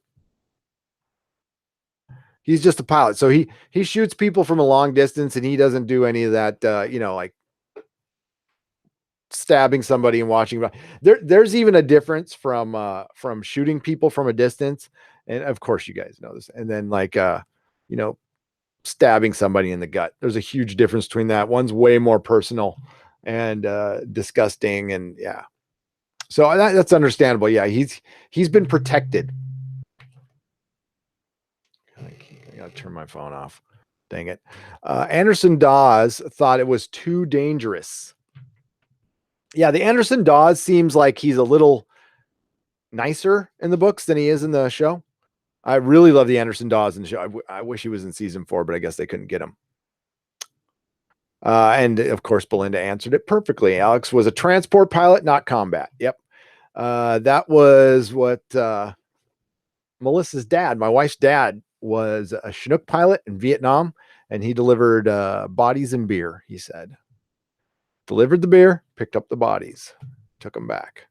He's just a pilot. So he shoots people from a long distance and he doesn't do any of that, like stabbing somebody and watching. There's even a difference from shooting people from a distance. And of course you guys know this. And then like, stabbing somebody in the gut. There's a huge difference between that. One's way more personal and disgusting. And yeah. So that's understandable. Yeah. He's been protected. I gotta turn my phone off. Dang it. Anderson Dawes thought it was too dangerous. Yeah, the Anderson Dawes seems like he's a little nicer in the books than he is in the show. I really love the Anderson Dawes in the show. I wish he was in season 4, but I guess they couldn't get him. And of course, Belinda answered it perfectly. Alex was a transport pilot, not combat. Yep. That was what Melissa's dad, my wife's dad, was a Chinook pilot in Vietnam, and he delivered bodies and beer, he said. Delivered the beer, picked up the bodies, took them back.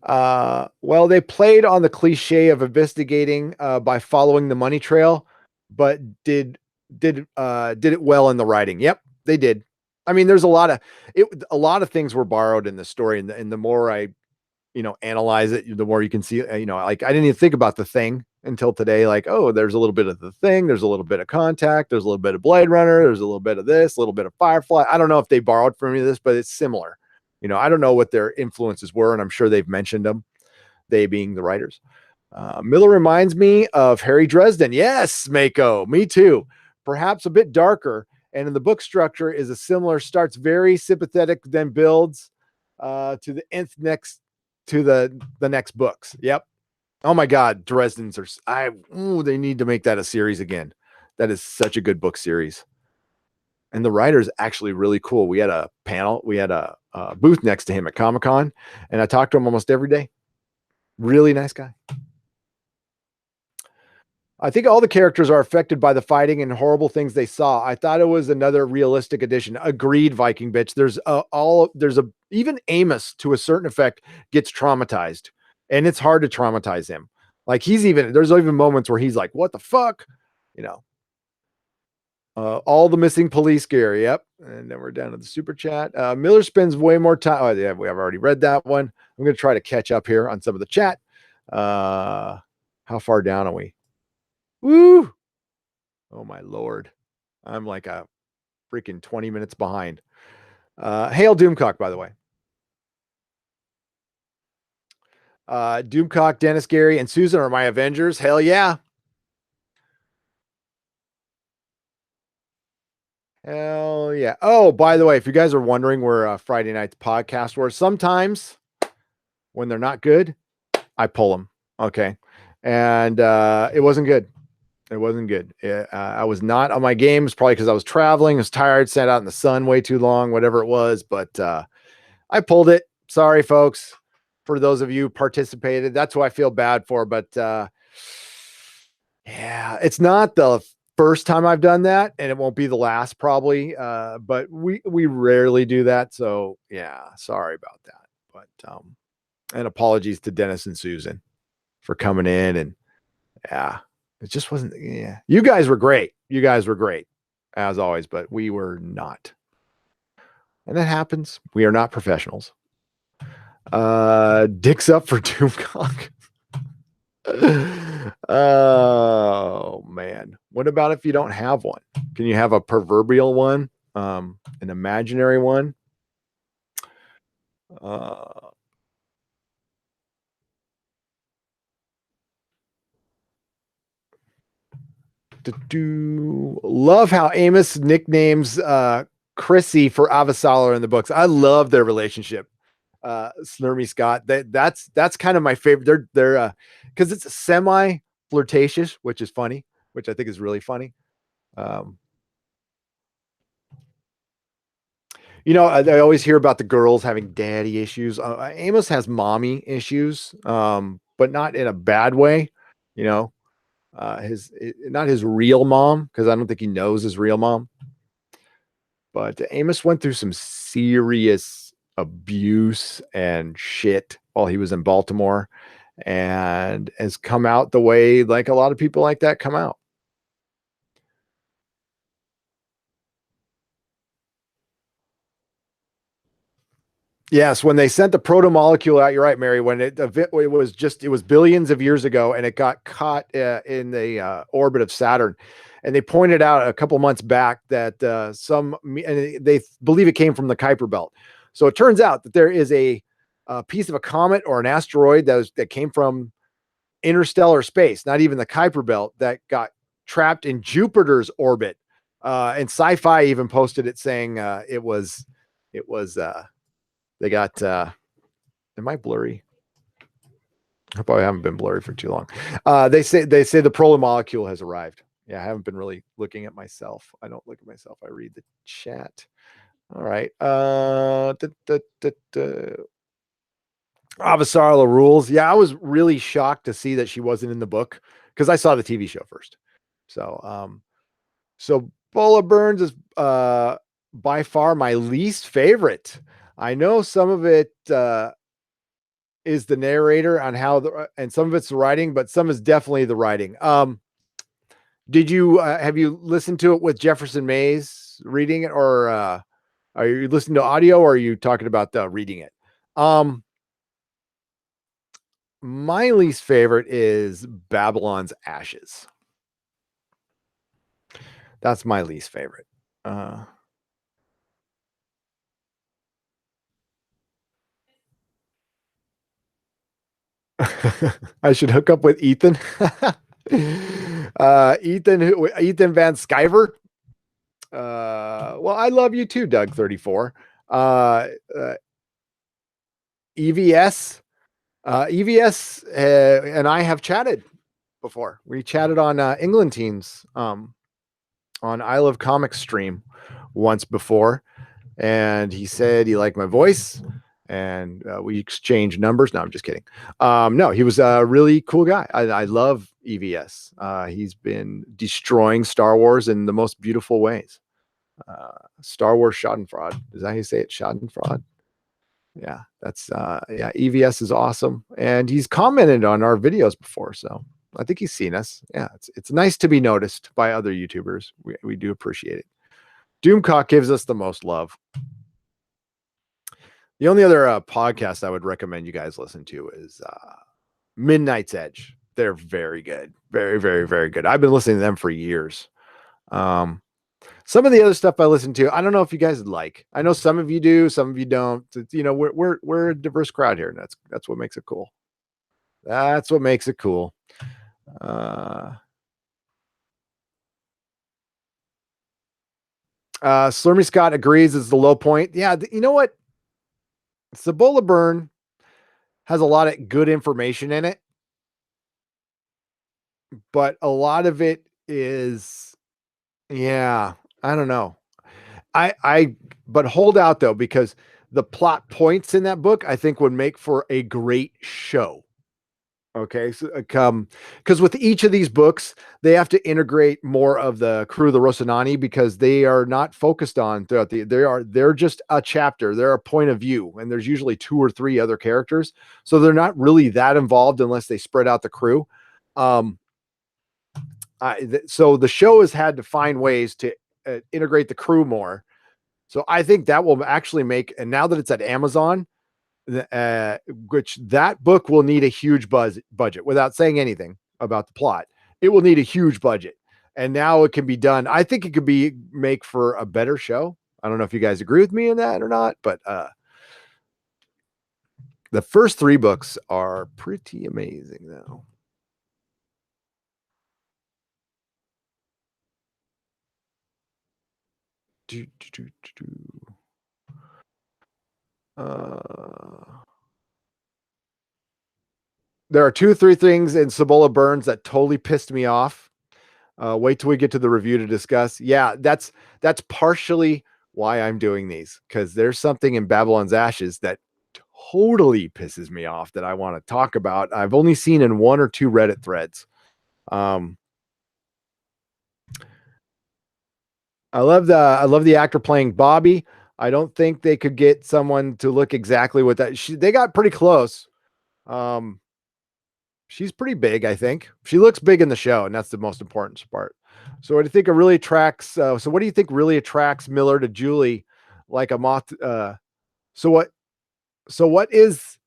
Well, they played on the cliche of investigating by following the money trail, but did it well in the writing. Yep, they did. I mean, there's a lot of things were borrowed in the story, and the more I analyze it, the more you can see, like I didn't even think about the Thing until today. Like, oh, there's a little bit of the Thing, there's a little bit of Contact, there's a little bit of Blade Runner, there's a little bit of this, a little bit of Firefly. I don't know if they borrowed from any of this, but it's similar. I don't know what their influences were, and I'm sure they've mentioned them, they being the writers. Miller reminds me of Harry Dresden. Yes, Mako, me too. Perhaps a bit darker, and in the book structure is a similar, starts very sympathetic, then builds to the nth next to the next books. Yep. Oh my God, Dresden's they need to make that a series again. That is such a good book series. And the writer's actually really cool. We had a panel, we had a booth next to him at Comic-Con, and I talked to him almost every day. Really nice guy. I think all the characters are affected by the fighting and horrible things they saw. I thought it was another realistic addition. Agreed, Viking bitch. Even Amos, to a certain effect, gets traumatized, and it's hard to traumatize him. Like there's even moments where he's like, "What the fuck," all the missing police gear. Yep. And then we're down to the super chat. Miller spends way more time. Oh, yeah, we have already read that one. I'm going to try to catch up here on some of the chat. How far down are we? Woo! Oh my Lord. I'm like a freaking 20 minutes behind. Hail Doomcock, by the way. Doomcock, Dennis, Gary, and Susan are my Avengers. Hell yeah. Hell yeah. Oh, by the way, if you guys are wondering where Friday night's podcast were, sometimes when they're not good, I pull them. Okay. And it wasn't good. It wasn't good. I was not on my games, probably because I was traveling, I was tired, sat out in the sun way too long, whatever it was. But I pulled it. Sorry, folks, for those of you who participated. That's who I feel bad for. But yeah, it's not the first time I've done that, and it won't be the last probably. But we rarely do that. So yeah, sorry about that. But and apologies to Dennis and Susan for coming in, and yeah, it just wasn't. Yeah, you guys were great. You guys were great as always, but we were not. And that happens. We are not professionals. Dicks up for Doomcock. Oh man. What about if you don't have one? Can you have a proverbial one? An imaginary one? Love how Amos nicknames Chrissy for Avasara in the books. I love their relationship. Slurmy Scott. That's kind of my favorite. They're because it's semi flirtatious, which is funny, which I think is really funny. I always hear about the girls having daddy issues. Amos has mommy issues, but not in a bad way. Not his real mom, because I don't think he knows his real mom. But Amos went through some serious abuse and shit while he was in Baltimore, and has come out the way like a lot of people like that come out. Yes, when they sent the Proto Molecule out, you're right, Mary. When it was billions of years ago, and it got caught in the orbit of Saturn, and they pointed out a couple months back that and they believe it came from the Kuiper Belt. So it turns out that there is a piece of a comet or an asteroid that came from interstellar space, not even the Kuiper Belt, that got trapped in Jupiter's orbit. And Sci-Fi even posted it saying it was. They got am I blurry? I probably haven't been blurry for too long. They say the Proto Molecule has arrived. Yeah, I haven't been really looking at myself. I don't look at myself. I read the chat. All right. Avasara rules. Yeah, I was really shocked to see that she wasn't in the book because I saw the TV show first. So So Bola Burns is by far my least favorite. I know some of it is the narrator on how and some of it's the writing, but some is definitely the writing. Did you have you listened to it with Jefferson Mays reading it, or are you listening to audio, or are you talking about reading it? My least favorite is Babylon's Ashes. That's my least favorite. I should hook up with Ethan. Ethan Van Sciver. Well, I love you too, Doug 34. Uh, EVS. EVS and I have chatted before. We chatted on England teams on I Love Comics stream once before, and he said he liked my voice, and we exchanged numbers. No, I'm just kidding. No, he was a really cool guy. I love EVS. He's been destroying Star Wars in the most beautiful ways. Star Wars Schadenfreude. Is that how you say it? Schadenfreude. Yeah, that's yeah. EVS is awesome, and he's commented on our videos before, so I think he's seen us. Yeah, it's nice to be noticed by other YouTubers. We do appreciate it. Doomcock gives us the most love. The only other podcast I would recommend you guys listen to is Midnight's Edge. They're very good, very, very, very good. I've been listening to them for years. Some of the other stuff I listen to, I don't know if you guys like. I know some of you do, some of you don't. It's, you know, we're a diverse crowd here, and that's what makes it cool. That's what makes it cool. Slurmy Scott agrees it's the low point. Yeah, you know what? Cibola Burn has a lot of good information in it, but a lot of it is, yeah, I don't know. But hold out though, because the plot points in that book, I think, would make for a great show. Okay, so because with each of these books, they have to integrate more of the crew of the Rocinante, because they are not focused on throughout they're just a chapter, they're a point of view, and there's usually two or three other characters, so they're not really that involved unless they spread out the crew. So the show has had to find ways to integrate the crew more. So I think that will actually make, and now that it's at Amazon, which that book will need a huge budget, without saying anything about the plot. It will need a huge budget. And now it can be done. I think it could be make for a better show. I don't know if you guys agree with me in that or not, but the first three books are pretty amazing though. There are 2 or 3 things in Cibola Burns that totally pissed me off. Wait till we get to the review to discuss. Yeah, that's partially why I'm doing these, because there's something in Babylon's Ashes that totally pisses me off that I want to talk about. I've only seen in 1 or 2 Reddit threads. I love the actor playing Bobby. I don't think they could get someone to look exactly what that. They got pretty close. She's pretty big, I think. She looks big in the show, and that's the most important part. So, what do you think really attracts? So, what do you think really attracts Miller to Julie, like a moth? So what? So, what is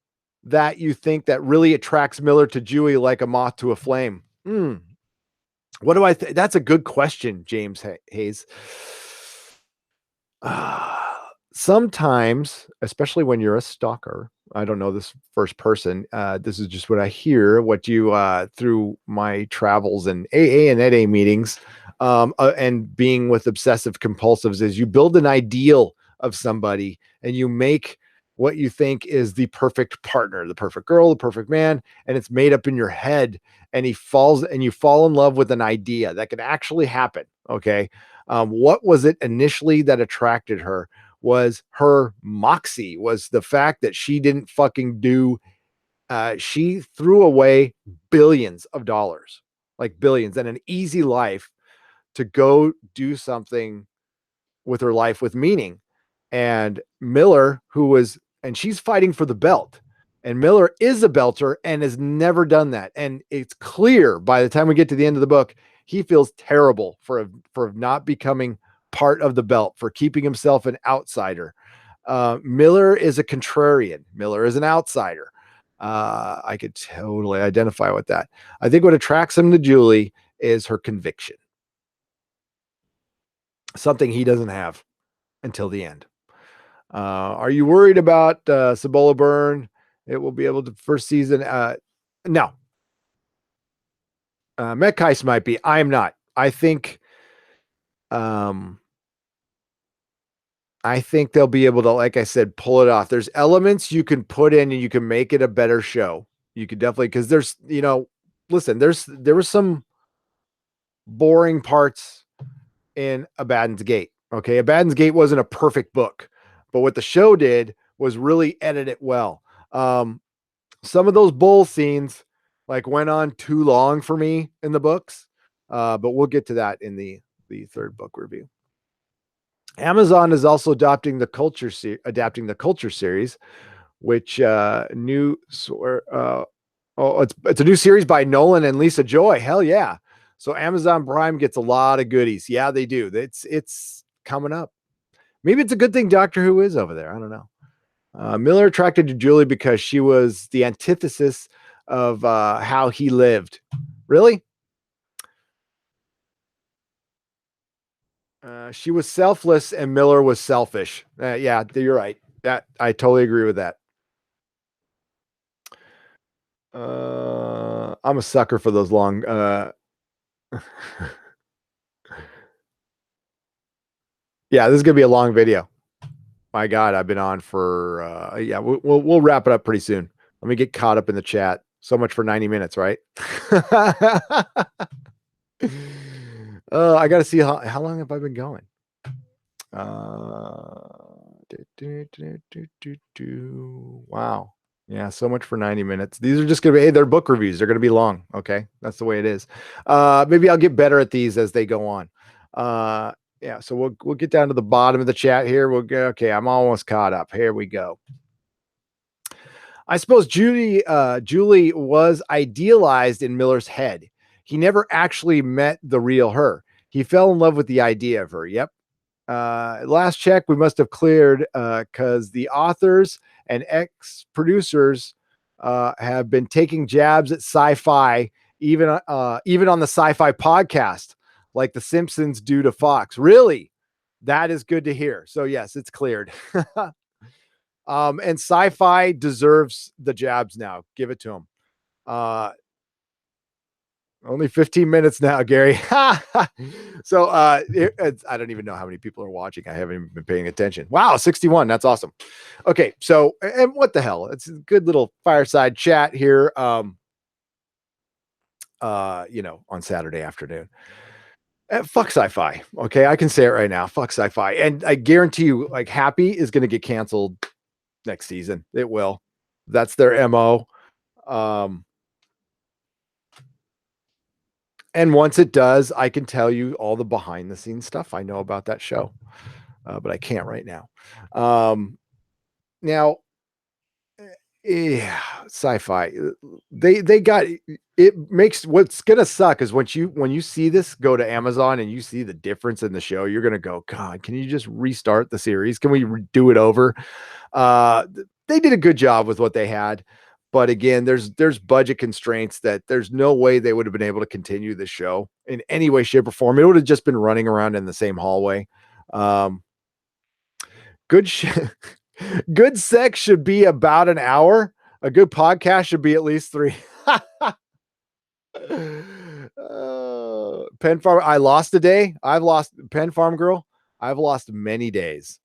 that you think that really attracts Miller to Julie like a moth to a flame? What do I think? That's a good question, James Hayes. Sometimes, especially when you're a stalker, I don't know this first person. This is just what I hear, what you through my travels and AA and NA meetings, and being with obsessive compulsives, is you build an ideal of somebody and you make what you think is the perfect partner, the perfect girl, the perfect man, and it's made up in your head. And you fall in love with an idea that can actually happen. Okay. What was it initially that attracted her? Was her moxie, was the fact that she didn't fucking do, she threw away billions of dollars, like billions, and an easy life to go do something with her life with meaning. And Miller, and she's fighting for the belt. And Miller is a belter and has never done that. And it's clear by the time we get to the end of the book, he feels terrible for not becoming part of the belt, for keeping himself an outsider. Miller is a contrarian. Miller is an outsider. I could totally identify with that. I think what attracts him to Julie is her conviction, something he doesn't have until the end. Are you worried about Cibola Burn? It will be able to first season. No. Metcalfe might be. I am not. I think they'll be able to, like I said, pull it off. There's elements you can put in and you can make it a better show. You could definitely, because there's, listen, there was some boring parts in Abaddon's Gate. Okay. Abaddon's Gate wasn't a perfect book, but what the show did was really edit it well. Some of those bull scenes went on too long for me in the books. But we'll get to that in the third book review. Amazon is also adapting the culture series, which it's a new series by Nolan and Lisa Joy. Hell yeah. So Amazon Prime gets a lot of goodies. Yeah, they do. It's coming up. Maybe it's a good thing Doctor Who is over there. I don't know. Miller attracted to Julie because she was the antithesis of how he lived. Really? She was selfless and Miller was selfish. Yeah, you're right. That I totally agree with that. I'm a sucker for those long. Yeah, this is gonna be a long video. My God, I've been on for. Yeah, we'll wrap it up pretty soon. Let me get caught up in the chat. So much for 90 minutes, right? I got to see how long have I been going? Wow. Yeah, so much for 90 minutes. These are just going to be, they're book reviews. They're going to be long. Okay. That's the way it is. Maybe I'll get better at these as they go on. Yeah, so we'll get down to the bottom of the chat here. We'll go. Okay, I'm almost caught up. Here we go. I suppose Julie was idealized in Miller's head. He never actually met the real her. He fell in love with the idea of her. Yep. Last check, we must have cleared because the authors and ex-producers have been taking jabs at sci-fi, even on the sci-fi podcast, like The Simpsons do to Fox. Really? That is good to hear. So yes, it's cleared. And sci-fi deserves the jabs now. Give it to them. Only 15 minutes now, Gary. So I don't even know how many people are watching. I haven't even been paying attention. Wow, 61. That's awesome. Okay, so and what the hell? It's a good little fireside chat here. On Saturday afternoon. Fuck sci-fi. Okay, I can say it right now. Fuck sci-fi. And I guarantee you, Happy is going to get canceled next season. It will. That's their MO. And once it does, I can tell you all the behind the scenes stuff I know about that show, but I can't right now. Now, yeah, sci-fi. They got it. Makes what's gonna suck is when you see this go to Amazon and you see the difference in the show, you're gonna go, God, can you just restart the series? Can we do it over? They did a good job with what they had. But again, there's budget constraints that there's no way they would have been able to continue the show in any way, shape, or form. It would have just been running around in the same hallway. Good sex should be about an hour. A good podcast should be at least 3. Pen Farm. I lost a day. I've lost Pen Farm Girl. I've lost many days.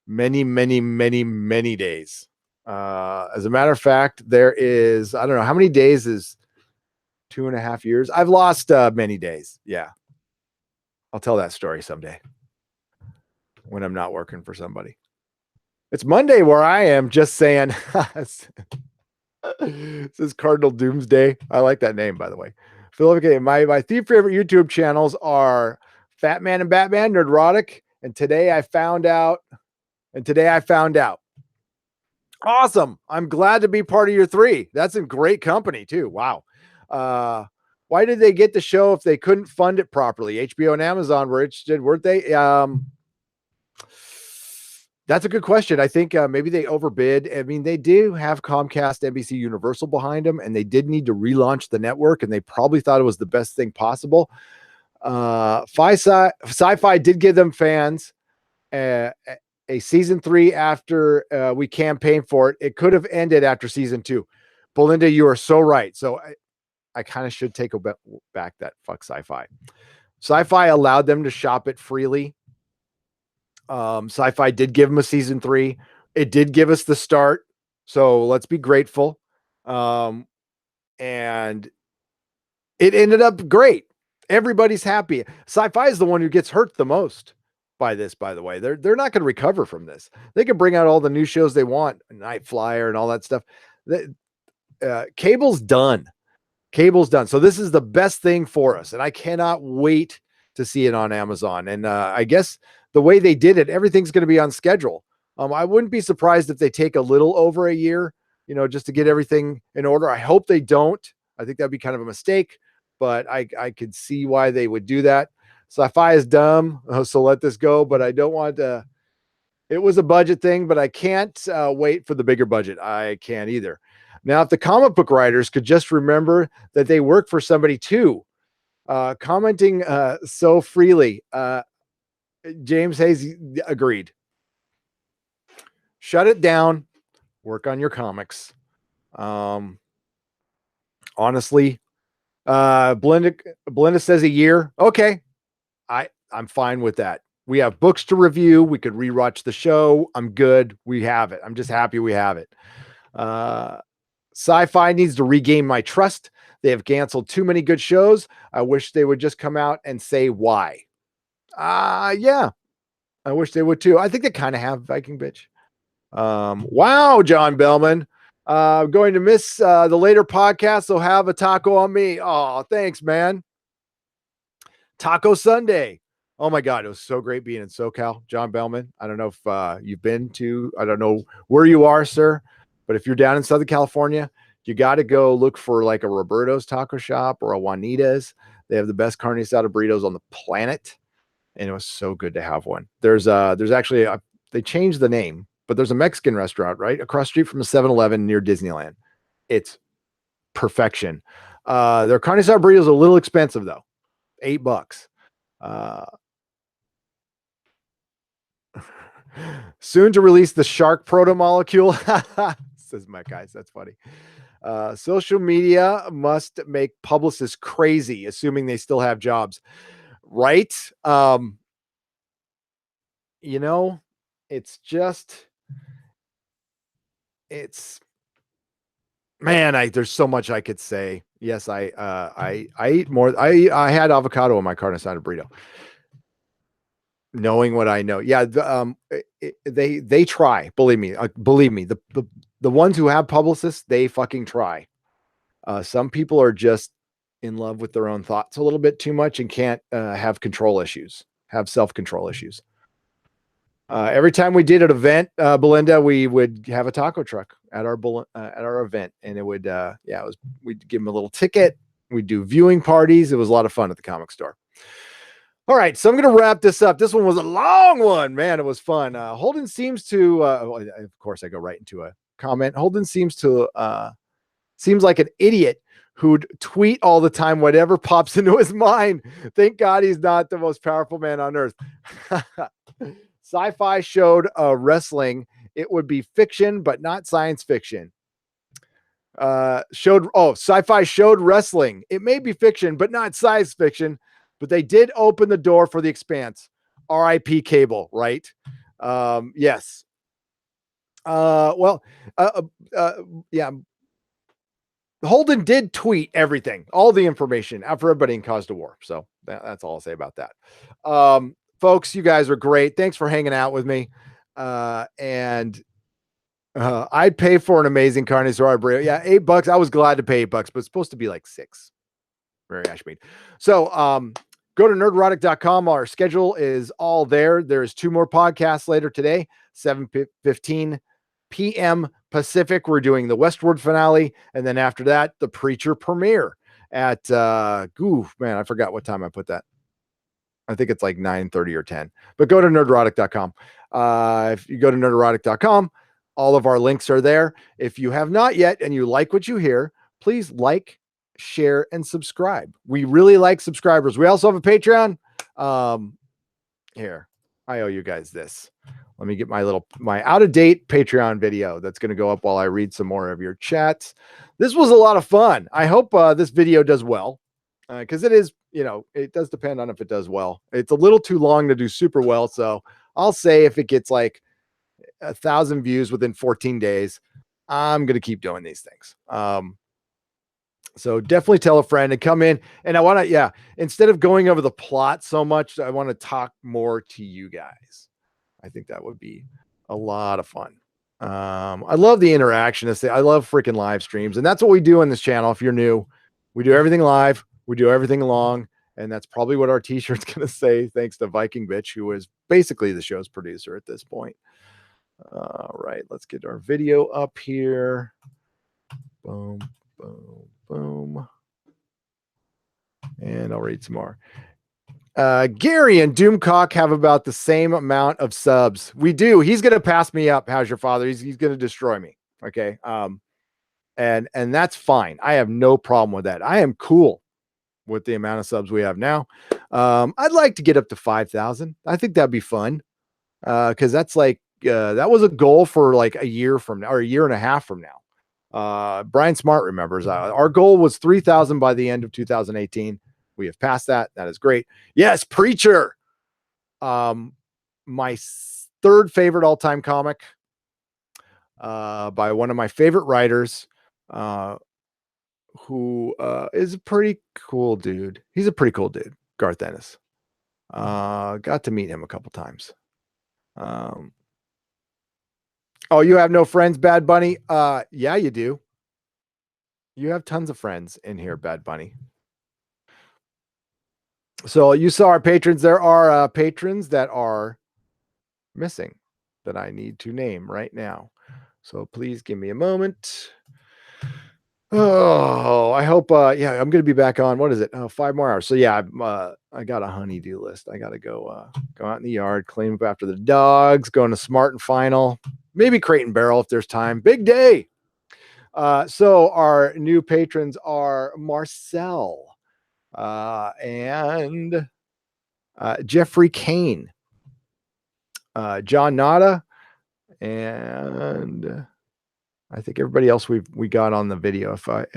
Many, many, many, many days. As a matter of fact, there is, I don't know how many days is 2.5 years. I've lost many days. Yeah. I'll tell that story someday when I'm not working for somebody. It's Monday where I am, just saying. This is Cardinal Doomsday. I like that name, by the way. Philip, okay, my 3 favorite YouTube channels are Fat Man and Batman, Nerdrotic. And today I found out. Awesome. I'm glad to be part of your 3. That's in great company too. Wow. Why did they get the show if they couldn't fund it properly? HBO and Amazon were interested, weren't they? That's a good question. I think maybe they overbid. I mean, they do have Comcast, NBC Universal behind them, and they did need to relaunch the network, and they probably thought it was the best thing possible. Sci-Fi did give them fans a season 3 after we campaigned for it. It could have ended after season 2. Belinda, you are so right. So I kind of should take back that fuck Sci-Fi. Sci-Fi allowed them to shop it freely. Sci-Fi did give them a season 3. It did give us the start. So let's be grateful. And it ended up great. Everybody's happy. Sci-Fi is the one who gets hurt the most by this, by the way. They're not going to recover from this. They can bring out all the new shows they want, Night Flyer and all that stuff. Cable's done. So this is the best thing for us, and I cannot wait to see it on Amazon. And I guess the way they did it, everything's going to be on schedule. I wouldn't be surprised if they take a little over a year, just to get everything in order. I hope they don't. I think that'd be kind of a mistake, but I could see why they would do that. Sci-Fi is dumb, so let this go, but I don't want to. It was a budget thing, but I can't wait for the bigger budget. I can't either. Now, if the comic book writers could just remember that they work for somebody too, commenting so freely. James Hayes agreed. Shut it down. Work on your comics. Honestly, Belinda says a year. Okay. I'm fine with that. We have books to review. We could rewatch the show. I'm good. We have it. I'm just happy we have it. Sci-Fi needs to regain my trust. They have canceled too many good shows. I wish they would just come out and say why. Yeah. I wish they would too. I think they kind of have, Viking bitch. Wow, John Bellman. Going to miss the later podcast, so have a taco on me. Oh, thanks, man. Taco Sunday. Oh my God, it was so great being in SoCal. John Bellman, I don't know if you've been to, I don't know where you are, sir, but if you're down in Southern California, you got to go look for like a Roberto's taco shop or a Juanita's. They have the best carne asada burritos on the planet, and it was so good to have one. There's actually they changed the name, but there's a Mexican restaurant right across the street from a 7-Eleven near Disneyland. It's perfection. Their carne asada burrito is a little expensive though, $8. Soon to release the shark proto molecule, says my guys. That's funny. Social media must make publicists crazy, assuming they still have jobs, right? Man, there's so much I could say. Yes, I eat more. I had avocado in my carne asada burrito. Knowing what I know. Yeah. They try, believe me, the ones who have publicists, they fucking try. Some people are just in love with their own thoughts a little bit too much and can't have self-control issues. Every time we did an event, Belinda, we would have a taco truck at our event, and it would, we'd give them a little ticket. We'd do viewing parties. It was a lot of fun at the comic store. All right, so I'm going to wrap this up. This one was a long one, man. It was fun. Holden seems to, of course, I go right into a comment. Holden seems like an idiot who'd tweet all the time, whatever pops into his mind. Thank God he's not the most powerful man on earth. Sci-Fi showed wrestling. It would be fiction, but not science fiction. Sci-Fi showed wrestling. It may be fiction, but not science fiction. But they did open the door for the Expanse. R.I.P. Cable, right? Yes. Yeah. Holden did tweet everything, all the information out for everybody and caused a war. So that's all I'll say about that. Folks, you guys are great. Thanks for hanging out with me. I'd pay for an amazing carne asada burrito. Yeah, $8. I was glad to pay $8, but it's supposed to be like $6. Very Ashmead. So go to nerdrotic.com. Our schedule is all there. There's 2 more podcasts later today, 7:15 p.m. Pacific. We're doing the Westward finale. And then after that, the Preacher premiere at, I forgot what time I put that. I think it's like 9:30 or 10, but go to nerdrotic.com. If you go to nerdrotic.com, all of our links are there. If you have not yet and you like what you hear, please like, share, and subscribe. We really like subscribers. We also have a Patreon. Here, I owe you guys this. Let me get my out-of-date Patreon video that's going to go up while I read some more of your chats. This was a lot of fun. I hope this video does well, because it is, it does depend on if it does well. It's a little too long to do super well. So I'll say if it gets like 1,000 views within 14 days, I'm going to keep doing these things. So definitely tell a friend and come in. And I want to, instead of going over the plot so much, I want to talk more to you guys. I think that would be a lot of fun. I love the interaction. I love freaking live streams. And that's what we do on this channel. If you're new, we do everything live. We do everything long. And that's probably what our t-shirt's going to say. Thanks to Viking Bitch, who is basically the show's producer at this point. All right, let's get our video up here. Boom, boom, boom. And I'll read some more. Gary and Doomcock have about the same amount of subs. We do. He's going to pass me up. How's your father? He's going to destroy me. Okay. And that's fine. I have no problem with that. I am cool with the amount of subs we have now. I'd like to get up to 5,000. I think that'd be fun. Cause that's like, that was a goal for like a year from now, or a year and a half from now. Brian Smart remembers our goal was 3,000 by the end of 2018. We have passed that. That is great. Yes, Preacher. My third favorite all-time comic, by one of my favorite writers, who is a pretty cool dude. He's a pretty cool dude, Garth Ennis. Got to meet him a couple times. Oh, you have no friends, Bad Bunny? Yeah, you do. You have tons of friends in here, Bad Bunny. So you saw our patrons. There are patrons that are missing that I need to name right now. So please give me a moment. Oh, I hope, I'm going to be back on. What is it? 5 more hours. So yeah, I got a honey-do list. I got to go out in the yard, clean up after the dogs, going to Smart and Final, maybe Crate and Barrel if there's time. Big day. So our new patrons are Marcel, and Jeffrey Kane, John Nada, and I think everybody else we got on the video. Mark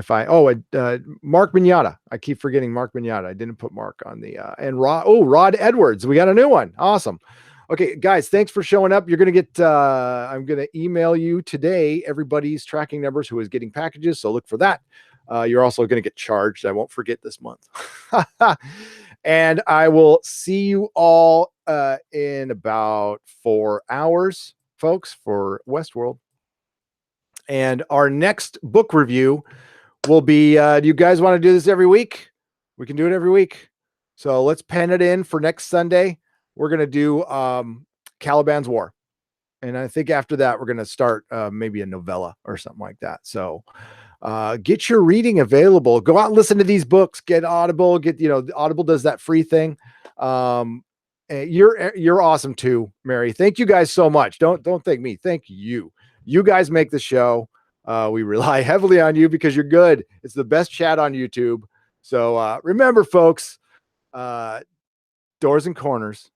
Mignata. I keep forgetting Mark Mignata. I didn't put Mark on the and Rod Edwards. We got a new one. Awesome. Okay, guys, thanks for showing up. You're gonna get I'm gonna email you today everybody's tracking numbers who is getting packages. So look for that. You're also gonna get charged. I won't forget this month. And I will see you all in about 4 hours, folks, for Westworld. And our next book review will be, do you guys want to do this every week? We can do it every week. So let's pen it in for next Sunday. We're going to do Caliban's War. And I think after that, we're going to start maybe a novella or something like that. So get your reading available. Go out and listen to these books. Get Audible. Audible does that free thing. You're awesome too, Mary. Thank you guys so much. Don't thank me. Thank you. You guys make the show. We rely heavily on you because you're good. It's the best chat on YouTube. So remember, folks, doors and corners.